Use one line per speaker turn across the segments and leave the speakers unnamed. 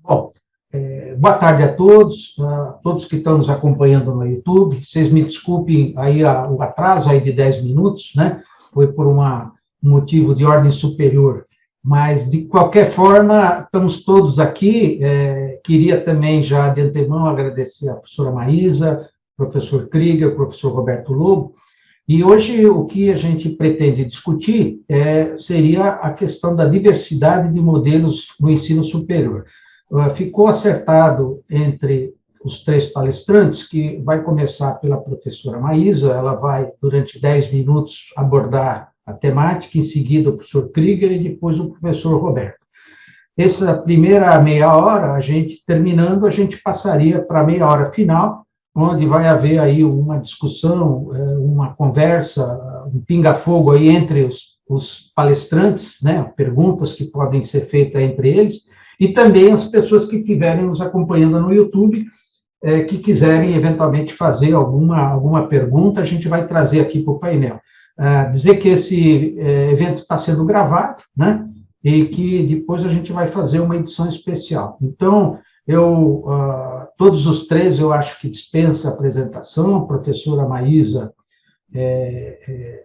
Bom, boa tarde a todos que estão nos acompanhando no YouTube. Vocês me desculpem aí o atraso aí de 10 minutos, né? Foi por um motivo de ordem superior. Mas, de qualquer forma, estamos todos aqui. Queria também, já de antemão, agradecer a professora Maísa, professor Krieger, professor Roberto Lobo. E hoje o que a gente pretende discutir seria a questão da diversidade de modelos no ensino superior. Ficou acertado entre os três palestrantes, que vai começar pela professora Maísa, ela vai, durante 10 minutos, abordar a temática, em seguida o professor Krieger e depois o professor Roberto. Essa primeira meia hora, terminando, a gente passaria para a meia hora final, onde vai haver aí uma discussão, uma conversa, um pinga-fogo aí entre os palestrantes, né, perguntas que podem ser feitas entre eles, e também as pessoas que estiverem nos acompanhando no YouTube, que quiserem eventualmente fazer alguma pergunta, a gente vai trazer aqui para o painel. Dizer que esse evento está sendo gravado, né, e que depois a gente vai fazer uma edição especial. Então, todos os três, eu acho que dispensa a apresentação. A professora Maísa,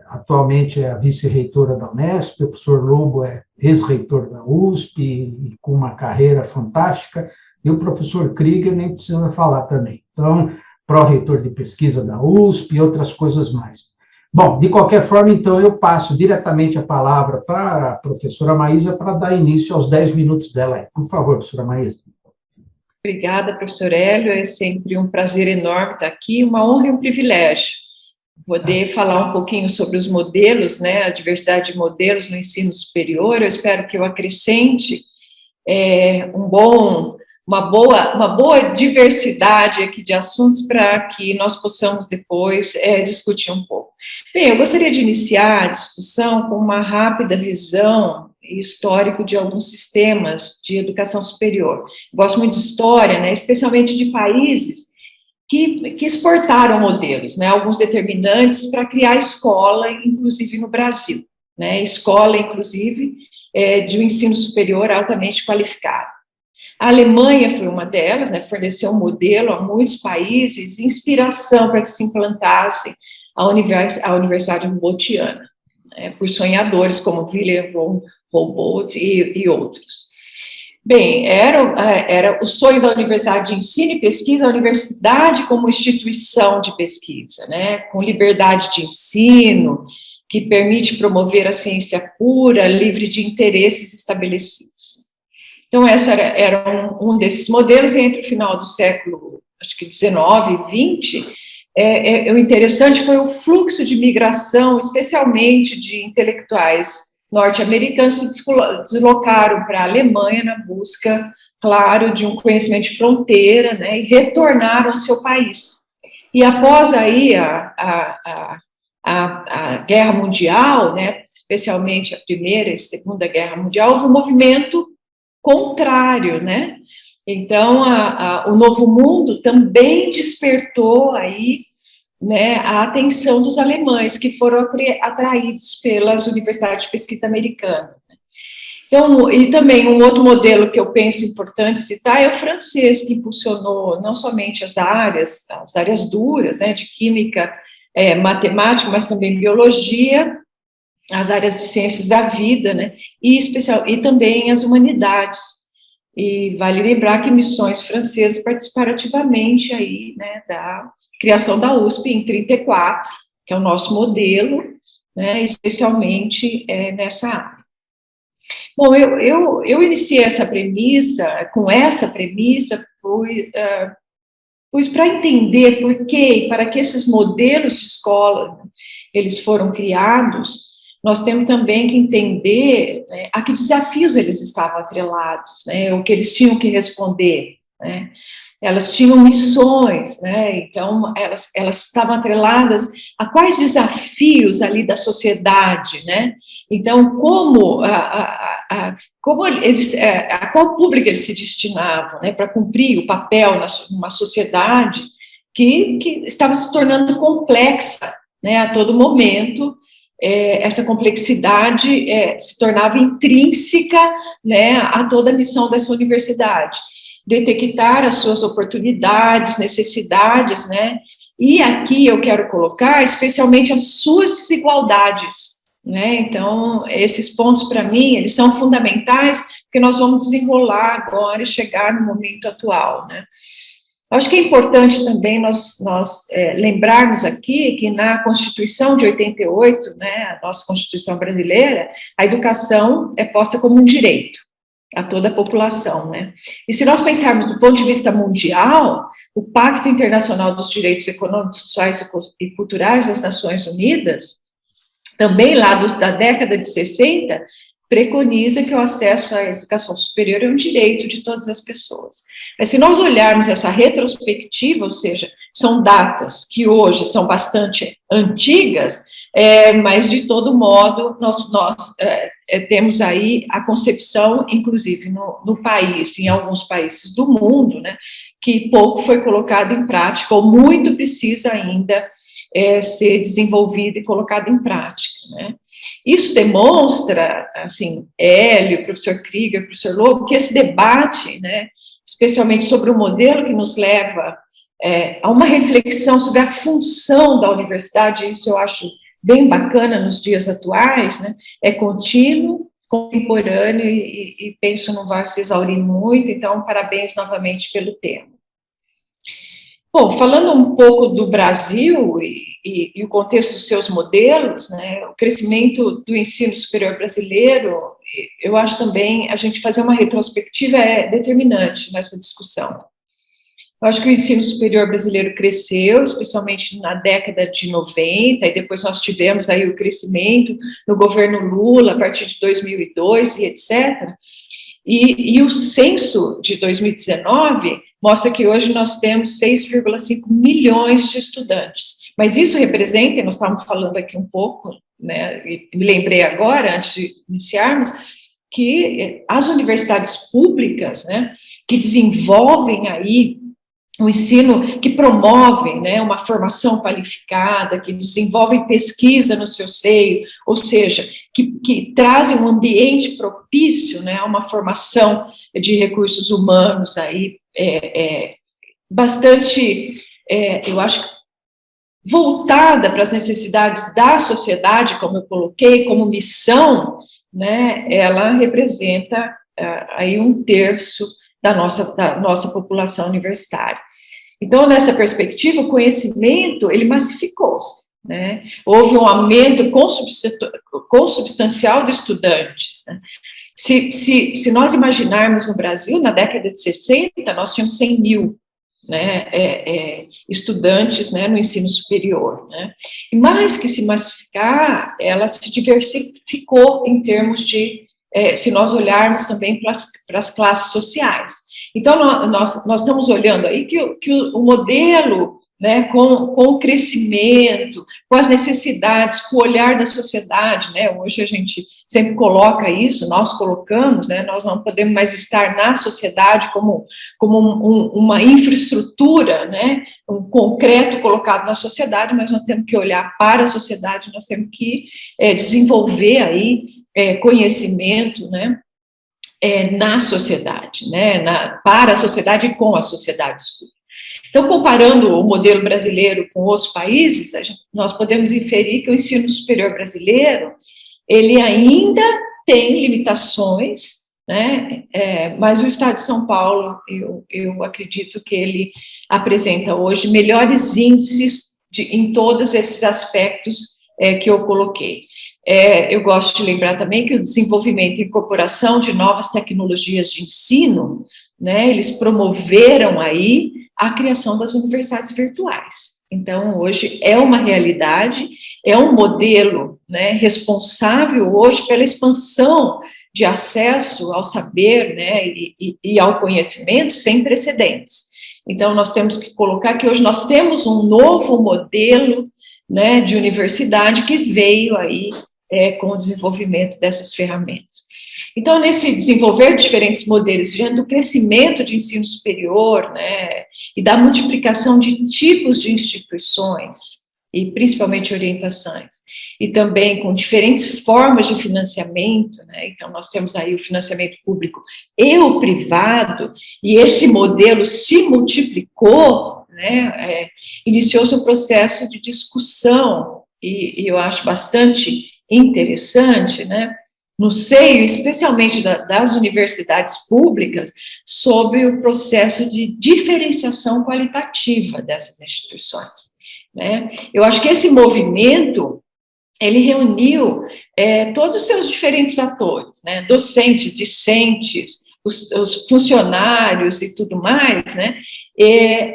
atualmente é a vice-reitora da Unesp, o professor Lobo é ex-reitor da USP, e com uma carreira fantástica, e o professor Krieger nem precisa falar também. Então, pró-reitor de pesquisa da USP e outras coisas mais. Bom, de qualquer forma, então, eu passo diretamente a palavra para a professora Maísa para dar início aos 10 minutos dela. Por favor, professora Maísa.
Obrigada, professor Hélio, é sempre um prazer enorme estar aqui, uma honra e um privilégio poder falar um pouquinho sobre os modelos, né, a diversidade de modelos no ensino superior. Eu espero que eu acrescente uma boa diversidade aqui de assuntos para que nós possamos depois discutir um pouco. Bem, eu gostaria de iniciar a discussão com uma rápida visão histórico de alguns sistemas de educação superior. Gosto muito de história, né, especialmente de países que exportaram modelos, né, alguns determinantes para criar escola, inclusive no Brasil, né, escola, inclusive, de um ensino superior altamente qualificado. A Alemanha foi uma delas, né, forneceu um modelo a muitos países, inspiração para que se implantasse a Universidade Humboldtiana, né, por sonhadores como Wilhelm von Humboldt e outros. Bem, era o sonho da Universidade de Ensino e Pesquisa, a universidade como instituição de pesquisa, né, com liberdade de ensino, que permite promover a ciência pura, livre de interesses estabelecidos. Então, essa era um desses modelos, e entre o final do século, acho que 19 e 20, o interessante foi o fluxo de migração, especialmente de intelectuais norte-americanos, se deslocaram para a Alemanha na busca, claro, de um conhecimento de fronteira, né, e retornaram ao seu país. E após aí a Guerra Mundial, né, especialmente a Primeira e Segunda Guerra Mundial, houve um movimento contrário, né? Então, o Novo Mundo também despertou aí, né, a atenção dos alemães, que foram atraídos pelas universidades de pesquisa americanas. Então, e também um outro modelo que eu penso importante citar é o francês, que impulsionou não somente as áreas duras, né, de química, matemática, mas também biologia, as áreas de ciências da vida, né, e também as humanidades. E vale lembrar que missões francesas participaram ativamente aí, né, da criação da USP em 34, que é o nosso modelo, né, especialmente nessa área. Bom, eu iniciei com essa premissa, pois para entender por quê e para que esses modelos de escola, né, eles foram criados, nós temos também que entender, né, a que desafios eles estavam atrelados, né, o que eles tinham que responder, né. Elas tinham missões, né, então elas estavam atreladas a quais desafios ali da sociedade, né, então a qual público eles se destinavam, né, para cumprir o papel numa sociedade que estava se tornando complexa, né, a todo momento. Essa complexidade se tornava intrínseca, né, a toda a missão dessa universidade. detectar as suas oportunidades, necessidades, né? E aqui eu quero colocar especialmente as suas desigualdades, né? Então, esses pontos, para mim, eles são fundamentais, porque nós vamos desenrolar agora e chegar no momento atual, né? Acho que é importante também nós lembrarmos aqui que na Constituição de 88, né, a nossa Constituição brasileira, a educação é posta como um direito a toda a população, né? E se nós pensarmos do ponto de vista mundial, o Pacto Internacional dos Direitos Econômicos, Sociais e Culturais das Nações Unidas, também lá da década de 60, preconiza que o acesso à educação superior é um direito de todas as pessoas. Mas se nós olharmos essa retrospectiva, ou seja, são datas que hoje são bastante antigas, mas de todo modo nós temos aí a concepção, inclusive no país, em alguns países do mundo, né, que pouco foi colocado em prática, ou muito precisa ainda ser desenvolvido e colocado em prática, né. Isso demonstra, assim, Hélio, professor Krieger, professor Lobo, que esse debate, né, especialmente sobre o modelo que nos leva a uma reflexão sobre a função da universidade, isso eu acho bem bacana nos dias atuais, né, é contínuo, contemporâneo e penso não vai se exaurir muito, então parabéns novamente pelo tema. Bom, falando um pouco do Brasil e o contexto dos seus modelos, né, o crescimento do ensino superior brasileiro, eu acho também a gente fazer uma retrospectiva é determinante nessa discussão. Eu acho que o ensino superior brasileiro cresceu, especialmente na década de 90, e depois nós tivemos aí o crescimento no governo Lula, a partir de 2002 e etc. E o censo de 2019 mostra que hoje nós temos 6,5 milhões de estudantes. Mas isso representa, e nós estávamos falando aqui um pouco, né, e me lembrei agora, antes de iniciarmos, que as universidades públicas, né, que desenvolvem aí um ensino, que promovem, né, uma formação qualificada, que desenvolvem pesquisa no seu seio, ou seja, que trazem um ambiente propício, né, a uma formação de recursos humanos aí, bastante, eu acho, voltada para as necessidades da sociedade, como eu coloquei, como missão, né, ela representa aí 1/3 da nossa população universitária. Então, nessa perspectiva, o conhecimento, ele massificou-se, né? Houve um aumento consubstancial de estudantes, né? Se nós imaginarmos no Brasil, na década de 60, nós tínhamos 100 mil, né, estudantes, né, no ensino superior, né? E mais que se massificar, ela se diversificou em termos de, se nós olharmos também para as classes sociais. Então, nós estamos olhando aí que o modelo, né, com o crescimento, com as necessidades, com o olhar da sociedade, né, hoje a gente sempre coloca isso, nós colocamos, né, nós não podemos mais estar na sociedade como uma infraestrutura, né, um concreto colocado na sociedade, mas nós temos que olhar para a sociedade, nós temos que desenvolver aí conhecimento, né, na sociedade, né, para a sociedade e com a sociedade. Então, comparando o modelo brasileiro com outros países, nós podemos inferir que o ensino superior brasileiro, ele ainda tem limitações, né, mas o Estado de São Paulo, eu acredito que ele apresenta hoje melhores índices em todos esses aspectos que eu coloquei. Eu gosto de lembrar também que o desenvolvimento e incorporação de novas tecnologias de ensino, né, eles promoveram aí a criação das universidades virtuais. Então, hoje é uma realidade, é um modelo, né, responsável hoje pela expansão de acesso ao saber, né, e ao conhecimento sem precedentes. Então, nós temos que colocar que hoje nós temos um novo modelo, né, de universidade que veio aí com o desenvolvimento dessas ferramentas. Então, nesse desenvolver diferentes modelos, diante do crescimento de ensino superior, né, e da multiplicação de tipos de instituições, e principalmente orientações, e também com diferentes formas de financiamento, né? Então, nós temos aí o financiamento público e o privado, e esse modelo se multiplicou, né? Iniciou-se um processo de discussão, e eu acho bastante interessante, né? No seio, especialmente das universidades públicas, sobre o processo de diferenciação qualitativa dessas instituições, né? Eu acho que esse movimento, ele reuniu todos os seus diferentes atores, né? Docentes, discentes, os funcionários e tudo mais, né?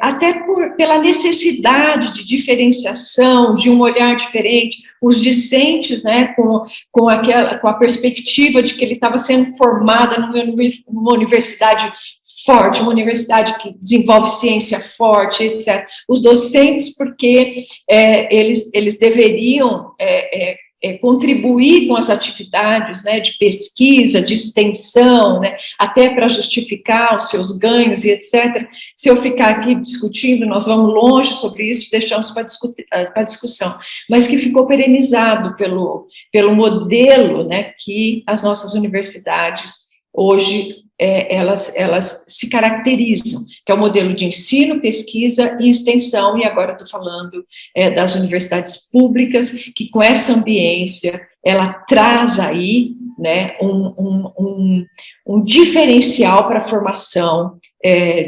Até pela necessidade de diferenciação, de um olhar diferente, os discentes, né, com a perspectiva de que ele estava sendo formado numa universidade forte, uma universidade que desenvolve ciência forte, etc. Os docentes, porque eles deveriam contribuir com as atividades, né, de pesquisa, de extensão, né, até para justificar os seus ganhos e etc. Se eu ficar aqui discutindo, nós vamos longe sobre isso, deixamos para discussão, mas que ficou perenizado pelo modelo, né, que as nossas universidades hoje elas se caracterizam, que é o modelo de ensino, pesquisa e extensão, e agora estou falando das universidades públicas, que com essa ambiência, ela traz aí, né, um diferencial para a formação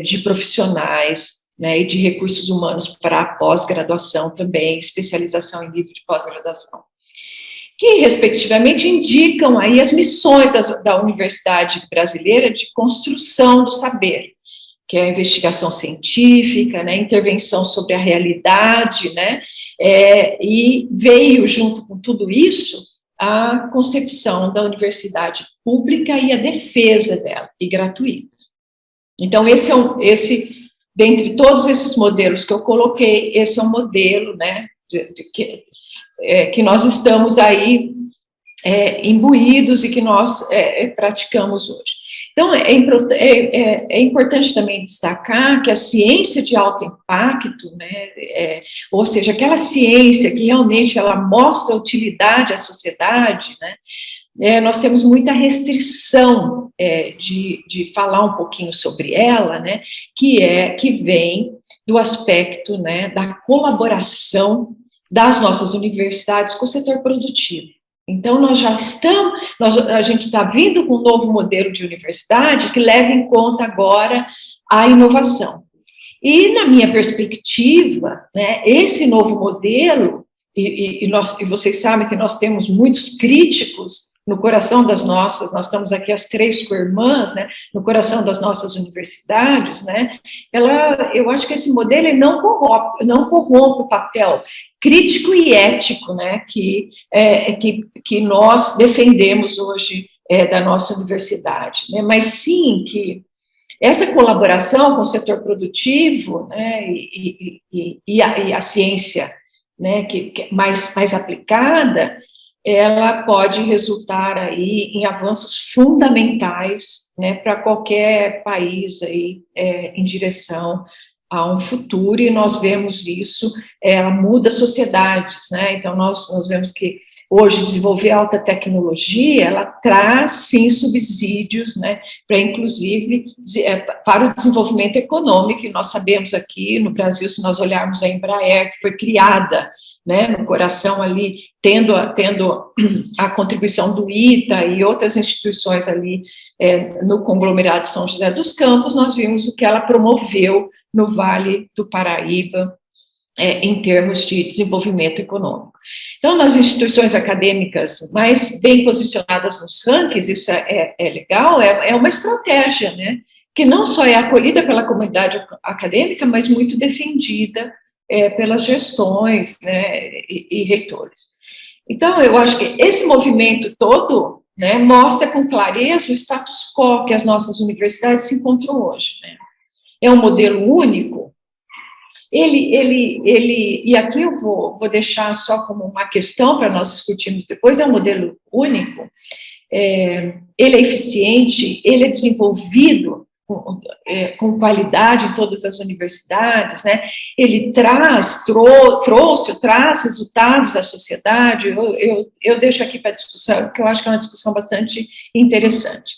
de profissionais, né, e de recursos humanos para a pós-graduação também, especialização em nível de pós-graduação, que, respectivamente, indicam aí as missões da Universidade Brasileira de construção do saber, que é a investigação científica, né, intervenção sobre a realidade, né, e veio, junto com tudo isso, a concepção da universidade pública e a defesa dela, e gratuita. Então, dentre todos esses modelos que eu coloquei, esse é um modelo, né, que nós estamos aí imbuídos e que nós praticamos hoje. Então, é importante também destacar que a ciência de alto impacto, né, ou seja, aquela ciência que realmente ela mostra utilidade à sociedade, né, nós temos muita restrição de falar um pouquinho sobre ela, né, que vem do aspecto, né, da colaboração das nossas universidades com o setor produtivo. Então, a gente está vindo com um novo modelo de universidade que leva em conta agora a inovação. E, na minha perspectiva, né, esse novo modelo, e vocês sabem que nós temos muitos críticos no coração nós estamos aqui as 3 co-irmãs, né, no coração das nossas universidades, né, eu acho que esse modelo ele não corrompe o papel crítico e ético, né, que nós defendemos hoje da nossa universidade, né, mas sim que essa colaboração com o setor produtivo, né, e a ciência, né, que mais aplicada, ela pode resultar aí em avanços fundamentais, né, para qualquer país aí em direção a um futuro, e nós vemos isso, ela muda sociedades, né, então nós vemos que hoje desenvolver alta tecnologia, ela traz, sim, subsídios, né, para, inclusive, para o desenvolvimento econômico, e nós sabemos aqui no Brasil, se nós olharmos a Embraer, que foi criada, né, no coração ali, tendo a contribuição do ITA e outras instituições ali no conglomerado São José dos Campos, nós vimos o que ela promoveu no Vale do Paraíba, em termos de desenvolvimento econômico. Então, nas instituições acadêmicas mais bem posicionadas nos rankings, isso é legal, é uma estratégia, né, que não só é acolhida pela comunidade acadêmica, mas muito defendida pelas gestões, né, e reitores. Então, eu acho que esse movimento todo, né, mostra com clareza o status quo que as nossas universidades se encontram hoje, né. É um modelo único. E aqui eu vou deixar só como uma questão para nós discutirmos depois, é um modelo único, ele é eficiente, ele é desenvolvido com qualidade em todas as universidades, né? Ele traz resultados à sociedade. Eu deixo aqui para discussão, porque eu acho que é uma discussão bastante interessante.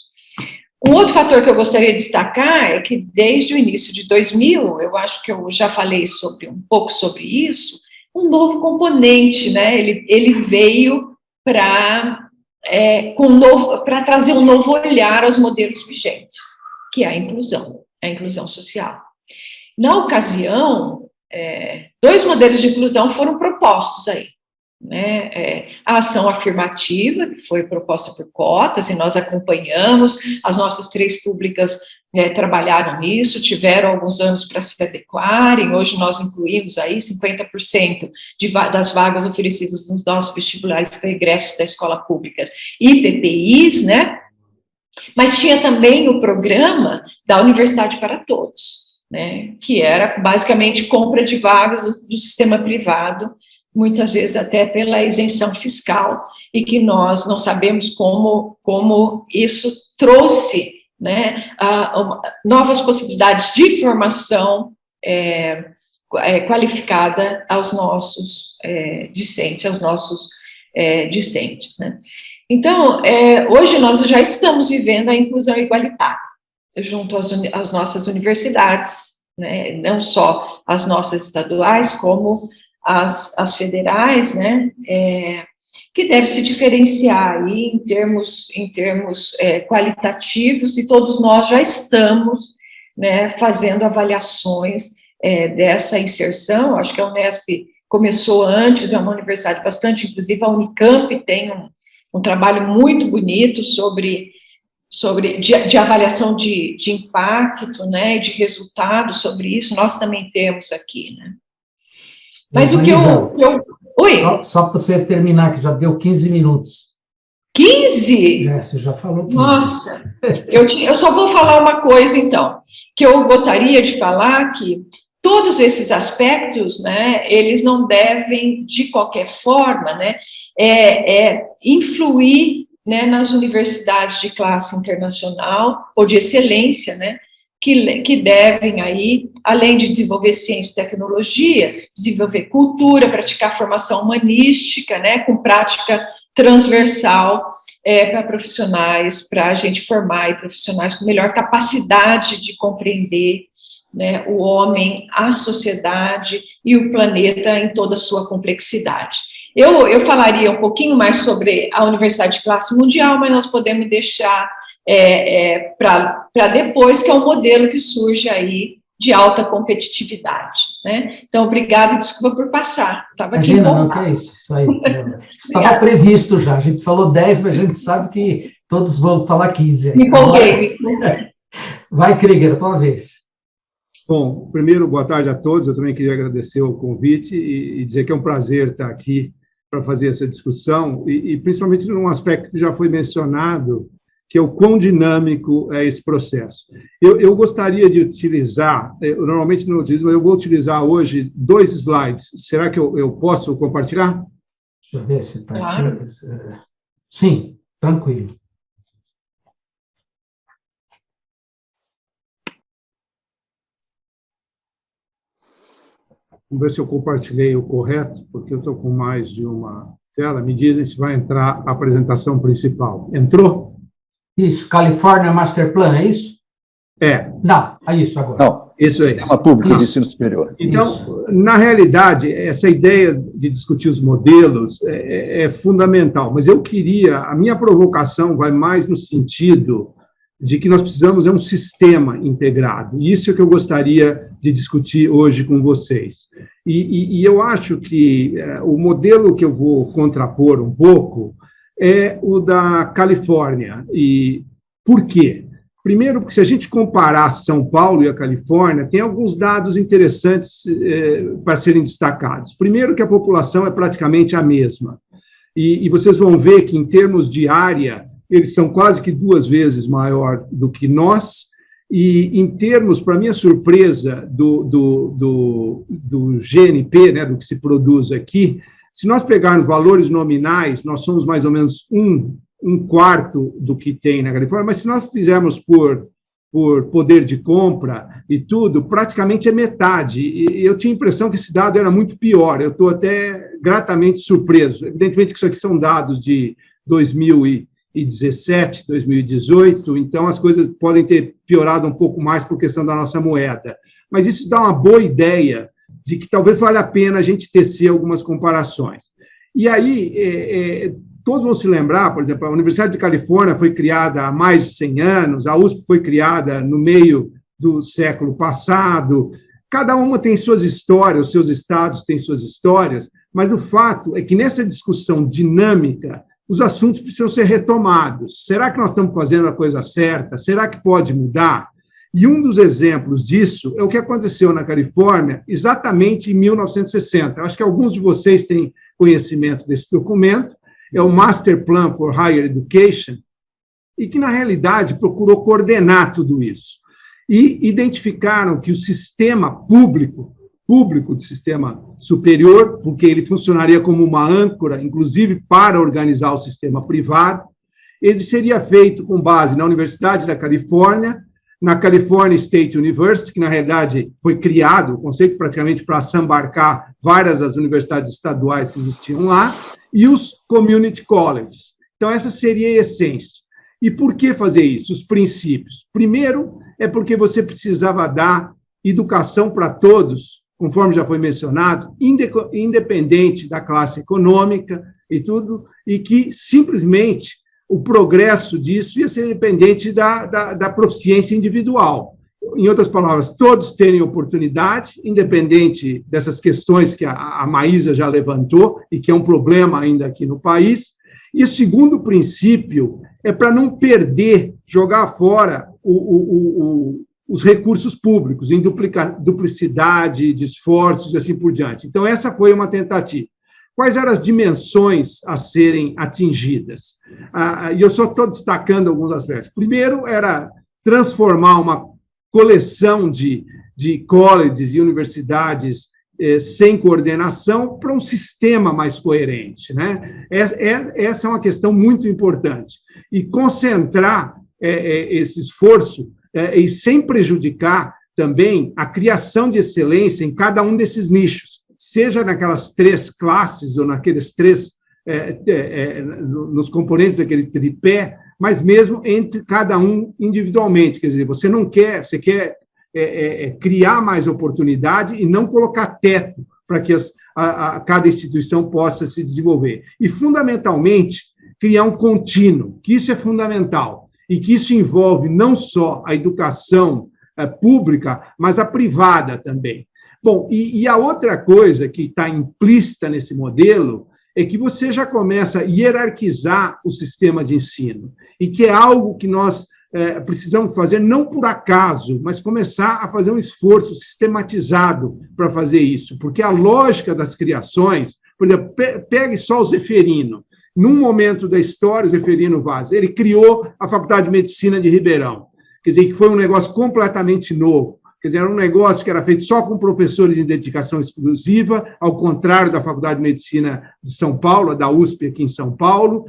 Um outro fator que eu gostaria de destacar é que, desde o início de 2000, eu acho que eu já falei um pouco sobre isso, um novo componente, né? Ele veio para trazer um novo olhar aos modelos vigentes, que é a inclusão social. Na ocasião, 2 modelos de inclusão foram propostos aí, né? A ação afirmativa, que foi proposta por cotas, e nós acompanhamos, as nossas 3 públicas trabalharam nisso, tiveram alguns anos para se adequarem, hoje nós incluímos aí 50% das vagas oferecidas nos nossos vestibulares para ingressos da escola pública e PPIs, né? Mas tinha também o programa da Universidade para Todos, né? Que era basicamente compra de vagas do sistema privado, muitas vezes até pela isenção fiscal, e que nós não sabemos como isso trouxe, né, novas possibilidades de formação qualificada aos nossos discentes, né. Então, hoje nós já estamos vivendo a inclusão igualitária, junto às nossas universidades, né, não só as nossas estaduais, como as federais, né, que deve se diferenciar aí em termos qualitativos, e todos nós já estamos, né, fazendo avaliações dessa inserção. Acho que a Unesp começou antes, é uma universidade bastante inclusiva, a Unicamp tem um trabalho muito bonito de avaliação de impacto, né, de resultado sobre isso, nós também temos aqui, né. Mas o que Oi?
Só para você terminar, que já deu 15 minutos.
15?
Você já falou 15.
Nossa, eu só vou falar uma coisa, então, que eu gostaria de falar, que todos esses aspectos, né, eles não devem, de qualquer forma, né, influir, né, nas universidades de classe internacional ou de excelência, né, que devem aí, além de desenvolver ciência e tecnologia, desenvolver cultura, praticar formação humanística, né, com prática transversal para profissionais, para a gente formar profissionais com melhor capacidade de compreender, né, o homem, a sociedade e o planeta em toda a sua complexidade. Eu falaria um pouquinho mais sobre a Universidade de Classe Mundial, mas nós podemos deixar para depois, que é um modelo que surge aí de alta competitividade, né? Então, obrigada e desculpa por passar.
Imagina, não, que é isso aí. Estava previsto já, a gente falou 10, mas a gente sabe que todos vão falar 15.
Me empolguei.
Vai, Krieger, a tua vez.
Bom, primeiro, boa tarde a todos, eu também queria agradecer o convite e dizer que é um prazer estar aqui para fazer essa discussão, e principalmente num aspecto que já foi mencionado, que é o quão dinâmico é esse processo. Eu gostaria de utilizar, eu normalmente não utilizo, mas eu vou utilizar hoje 2 slides. Será que eu posso compartilhar?
Deixa eu ver se está
Claro.
aqui. Sim, tranquilo.
Vamos ver se eu compartilhei o correto, porque eu estou com mais de uma tela. Me dizem se vai entrar a apresentação principal. Entrou?
Isso, California Master Plan, é isso? Não, é isso agora.
Não,
isso aí.
Sistema Público de Ensino Superior.
Então, na realidade, essa ideia de discutir os modelos é fundamental, mas a minha provocação vai mais no sentido de que nós precisamos um sistema integrado, e isso é que eu gostaria de discutir hoje com vocês. E eu acho que o modelo que eu vou contrapor um pouco é o da Califórnia. E por quê? Primeiro, porque se a gente comparar São Paulo e a Califórnia, tem alguns dados interessantes para serem destacados. Primeiro, que a população é praticamente a mesma. E vocês vão ver que, em termos de área, eles são quase que 2 vezes maior do que nós. E, em termos, para minha surpresa, do GNP, né, do que se produz aqui, se nós pegarmos valores nominais, nós somos mais ou menos um quarto do que tem na Califórnia, mas se nós fizermos por por poder de compra e tudo, praticamente é metade. E eu tinha a impressão que esse dado era muito pior. Eu estou até gratamente surpreso. Evidentemente que isso aqui são dados de 2017, 2018, então as coisas podem ter piorado um pouco mais por questão da nossa moeda. Mas isso dá uma boa ideia de que talvez valha a pena a gente tecer algumas comparações. E aí, todos vão se lembrar, por exemplo, a Universidade de Califórnia foi criada há mais de 100 anos, a USP foi criada no meio do século passado, cada uma tem suas histórias, os seus estados têm suas histórias, mas o fato é que nessa discussão dinâmica, os assuntos precisam ser retomados. Será que nós estamos fazendo a coisa certa? Será que pode mudar? E um dos exemplos disso é o que aconteceu na Califórnia exatamente em 1960. Eu acho que alguns de vocês têm conhecimento desse documento, é o Master Plan for Higher Education, e que, na realidade, procurou coordenar tudo isso. E identificaram que o sistema público de sistema superior, porque ele funcionaria como uma âncora, inclusive para organizar o sistema privado, ele seria feito com base na Universidade da Califórnia, na California State University, que, na realidade, foi criado, o conceito praticamente para assambarcar várias das universidades estaduais que existiam lá, e os community colleges. Então, essa seria a essência. E por que fazer isso? Os princípios. Primeiro, é porque você precisava dar educação para todos, conforme já foi mencionado, independente da classe econômica e tudo, e que, simplesmente, o progresso disso ia ser dependente da proficiência individual. Em outras palavras, todos terem oportunidade, independente dessas questões que a Maísa já levantou, e que é um problema ainda aqui no país. E o segundo princípio é para não perder, jogar fora os recursos públicos, em duplicidade de esforços e assim por diante. Então, essa foi uma tentativa. Quais eram as dimensões a serem atingidas? E eu só estou destacando alguns aspectos. Primeiro, era transformar uma coleção de colleges e universidades sem coordenação para um sistema mais coerente, né? Essa é uma questão muito importante. E concentrar esse esforço e sem prejudicar também a criação de excelência em cada um desses nichos, seja naquelas três classes ou naqueles três, nos componentes daquele tripé, mas mesmo entre cada um individualmente. Quer dizer, você quer criar mais oportunidade e não colocar teto para que cada instituição possa se desenvolver. E, fundamentalmente, criar um contínuo, que isso é fundamental, e que isso envolve não só a educação pública, mas a privada também. Bom, e a outra coisa que está implícita nesse modelo é que você já começa a hierarquizar o sistema de ensino, e que é algo que nós precisamos fazer não por acaso, mas começar a fazer um esforço sistematizado para fazer isso, porque a lógica das criações, por exemplo, pegue só o Zeferino. Num momento da história, o Zeferino Vaz, ele criou a Faculdade de Medicina de Ribeirão, quer dizer, que foi um negócio completamente novo. Quer dizer, era um negócio que era feito só com professores em dedicação exclusiva, ao contrário da Faculdade de Medicina de São Paulo, da USP aqui em São Paulo.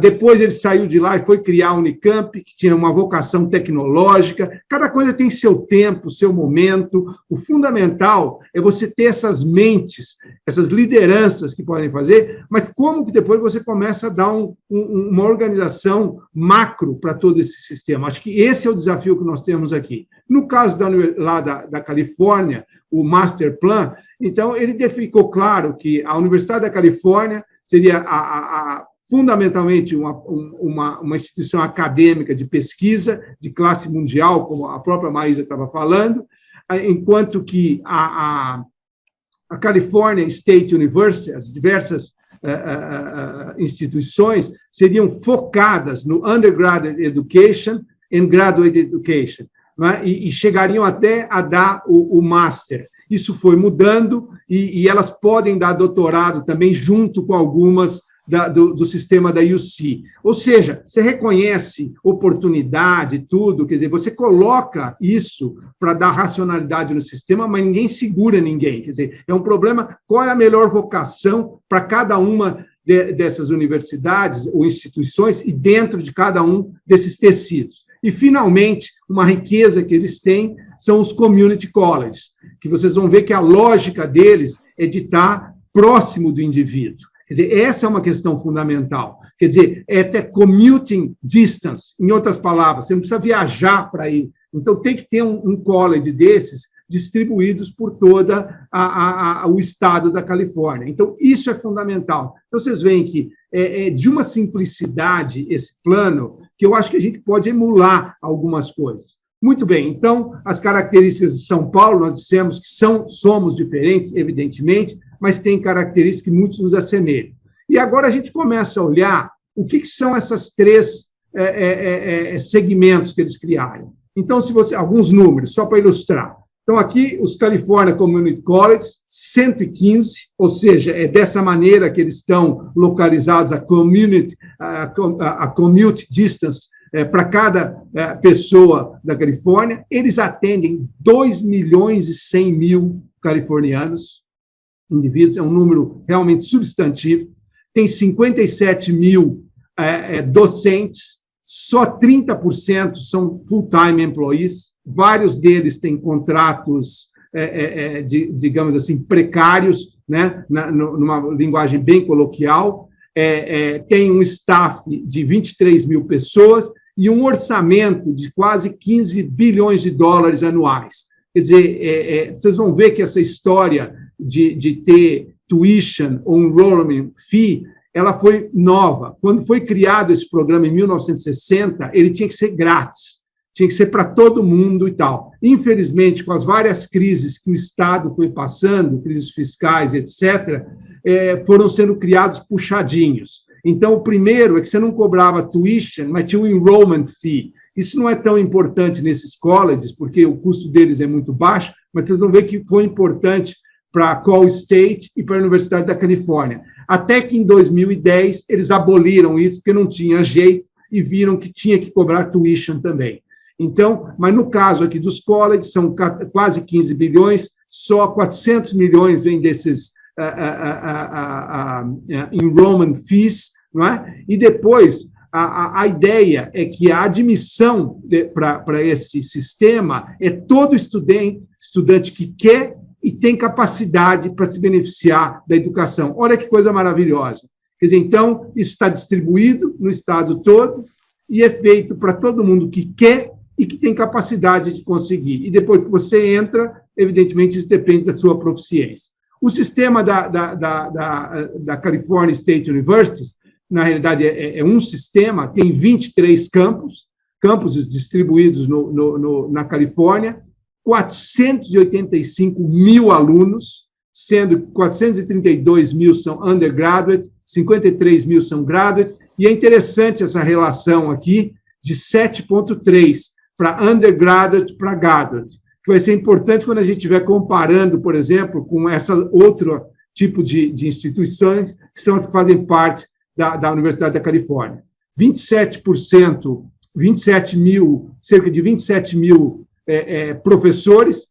Depois ele saiu de lá e foi criar a Unicamp, que tinha uma vocação tecnológica. Cada coisa tem seu tempo, seu momento. O fundamental é você ter essas mentes, essas lideranças que podem fazer, mas como que depois você começa a dar uma organização macro para todo esse sistema. Acho que esse é o desafio que nós temos aqui. No caso da Califórnia, o Master Plan, então, ele ficou claro que a Universidade da Califórnia seria fundamentalmente uma instituição acadêmica de pesquisa de classe mundial, como a própria Maísa estava falando, enquanto que a California State University, as diversas instituições, seriam focadas no undergraduate education and graduate education, né? E chegariam até a dar o master. Isso foi mudando e elas podem dar doutorado também junto com algumas do sistema da UC. Ou seja, você reconhece oportunidade, tudo, quer dizer, você coloca isso para dar racionalidade no sistema, mas ninguém segura ninguém. Quer dizer, é um problema, qual é a melhor vocação para cada uma dessas universidades ou instituições e dentro de cada um desses tecidos. E, finalmente, uma riqueza que eles têm são os community colleges, que vocês vão ver que a lógica deles é de estar próximo do indivíduo. Quer dizer, essa é uma questão fundamental. Quer dizer, é até commuting distance, em outras palavras, você não precisa viajar para ir. Então, tem que ter um college desses distribuídos por toda o estado da Califórnia. Então, isso é fundamental. Então, vocês veem que é de uma simplicidade esse plano, que eu acho que a gente pode emular algumas coisas. Muito bem, então, as características de São Paulo, nós dissemos que somos diferentes, evidentemente, mas tem características que muitos nos assemelham. E agora a gente começa a olhar o que são essas três segmentos que eles criaram. Então, alguns números, só para ilustrar. Então, aqui, os California Community Colleges, 115, ou seja, é dessa maneira que eles estão localizados, a commute distance para cada pessoa da Califórnia. Eles atendem 2.100.000 californianos, indivíduos, é um número realmente substantivo. Tem 57 mil docentes, só 30% são full-time employees, vários deles têm contratos, digamos assim, precários, né, numa linguagem bem coloquial, tem um staff de 23 mil pessoas e um orçamento de quase 15 bilhões de dólares anuais. Quer dizer, vocês vão ver que essa história de ter tuition ou enrollment fee, ela foi nova. Quando foi criado esse programa em 1960, ele tinha que ser grátis, tinha que ser para todo mundo e tal. Infelizmente, com as várias crises que o Estado foi passando, crises fiscais, etc., foram sendo criados puxadinhos. Então, o primeiro é que você não cobrava tuition, mas tinha um enrollment fee. Isso não é tão importante nesses colleges, porque o custo deles é muito baixo, mas vocês vão ver que foi importante para a Cal State e para a Universidade da Califórnia. Até que, em 2010, eles aboliram isso, porque não tinha jeito, e viram que tinha que cobrar tuition também. Então, mas no caso aqui dos colleges, são quase 15 bilhões, só 400 milhões vêm desses enrollment fees, não é? E depois, a ideia é que a admissão para esse sistema é todo estudante que quer e tem capacidade para se beneficiar da educação. Olha que coisa maravilhosa. Quer dizer, então, isso está distribuído no estado todo e é feito para todo mundo que quer e que tem capacidade de conseguir. E depois que você entra, evidentemente, isso depende da sua proficiência. O sistema da California State University, na realidade, é um sistema, tem 23 campos distribuídos na Califórnia, 485 mil alunos, sendo 432 mil são undergraduate, 53 mil são graduate, e é interessante essa relação aqui de 7,3 para undergraduate para graduate, que vai ser importante quando a gente estiver comparando, por exemplo, com essa outro tipo de instituições que são as que fazem parte da Universidade da Califórnia. 27%, cerca de 27 mil professores,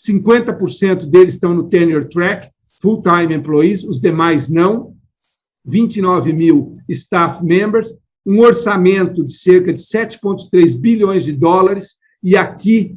50% deles estão no tenure track, full-time employees, os demais não, 29 mil staff members, um orçamento de cerca de 7,3 bilhões de dólares, e aqui,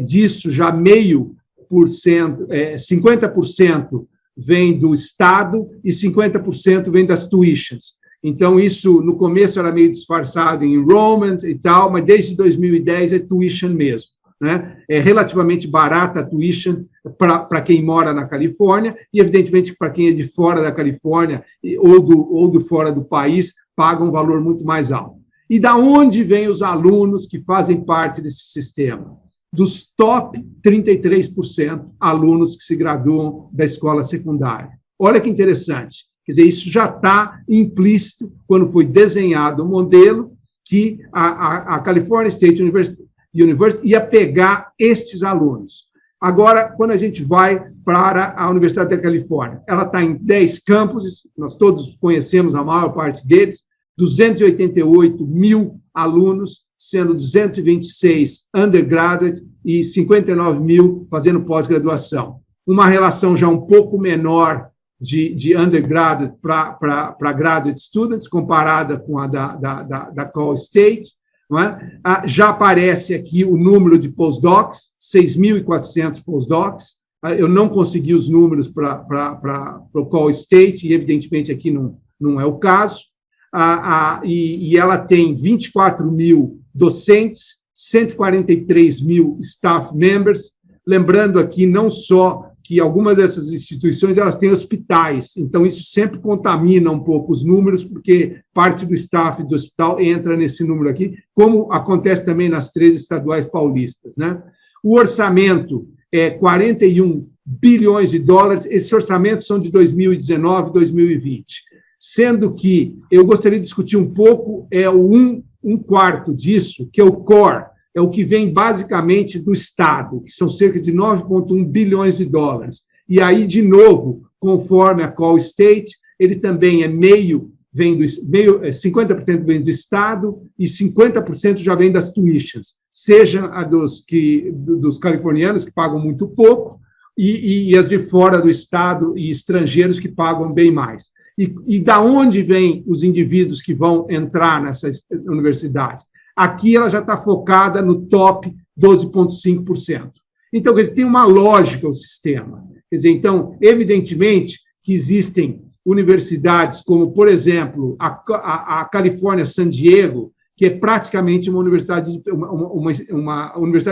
disso, já 50% vem do Estado e 50% vem das tuitions. Então, isso, no começo, era meio disfarçado em enrollment e tal, mas desde 2010 é tuition mesmo, né? É relativamente barata a tuition para quem mora na Califórnia e, evidentemente, para quem é de fora da Califórnia ou do fora do país, paga um valor muito mais alto. E da onde vêm os alunos que fazem parte desse sistema? Dos top 33% alunos que se graduam da escola secundária. Olha que interessante. Quer dizer, isso já está implícito quando foi desenhado o modelo que a California State University ia pegar estes alunos. Agora, quando a gente vai para a Universidade da Califórnia, ela está em 10 campuses, nós todos conhecemos a maior parte deles, 288 mil alunos, sendo 226 undergraduate e 59 mil fazendo pós-graduação. Uma relação já um pouco menor de undergraduate para graduate students, comparada com a da Cal State, não é? Já aparece aqui o número de postdocs, 6.400 postdocs. Eu não consegui os números para o Call State, e evidentemente aqui não é o caso. E ela tem 24 mil docentes, 143 mil staff members, lembrando aqui não só que algumas dessas instituições elas têm hospitais, então isso sempre contamina um pouco os números, porque parte do staff do hospital entra nesse número aqui, como acontece também nas 3 estaduais paulistas, né? O orçamento é 41 bilhões de dólares, esses orçamentos são de 2019 e 2020, sendo que eu gostaria de discutir um pouco um quarto disso, que é o core, é o que vem basicamente do Estado, que são cerca de 9,1 bilhões de dólares. E aí, de novo, conforme a Call State, ele também é 50% vem do Estado e 50% já vem das tuitions, seja a dos californianos, que pagam muito pouco, e as de fora do Estado e estrangeiros, que pagam bem mais. E da onde vêm os indivíduos que vão entrar nessa universidade? Aqui ela já está focada no top 12,5%. Então, quer dizer, tem uma lógica o sistema. Quer dizer, então, evidentemente que existem universidades como, por exemplo, a Califórnia San Diego, que é praticamente uma universidade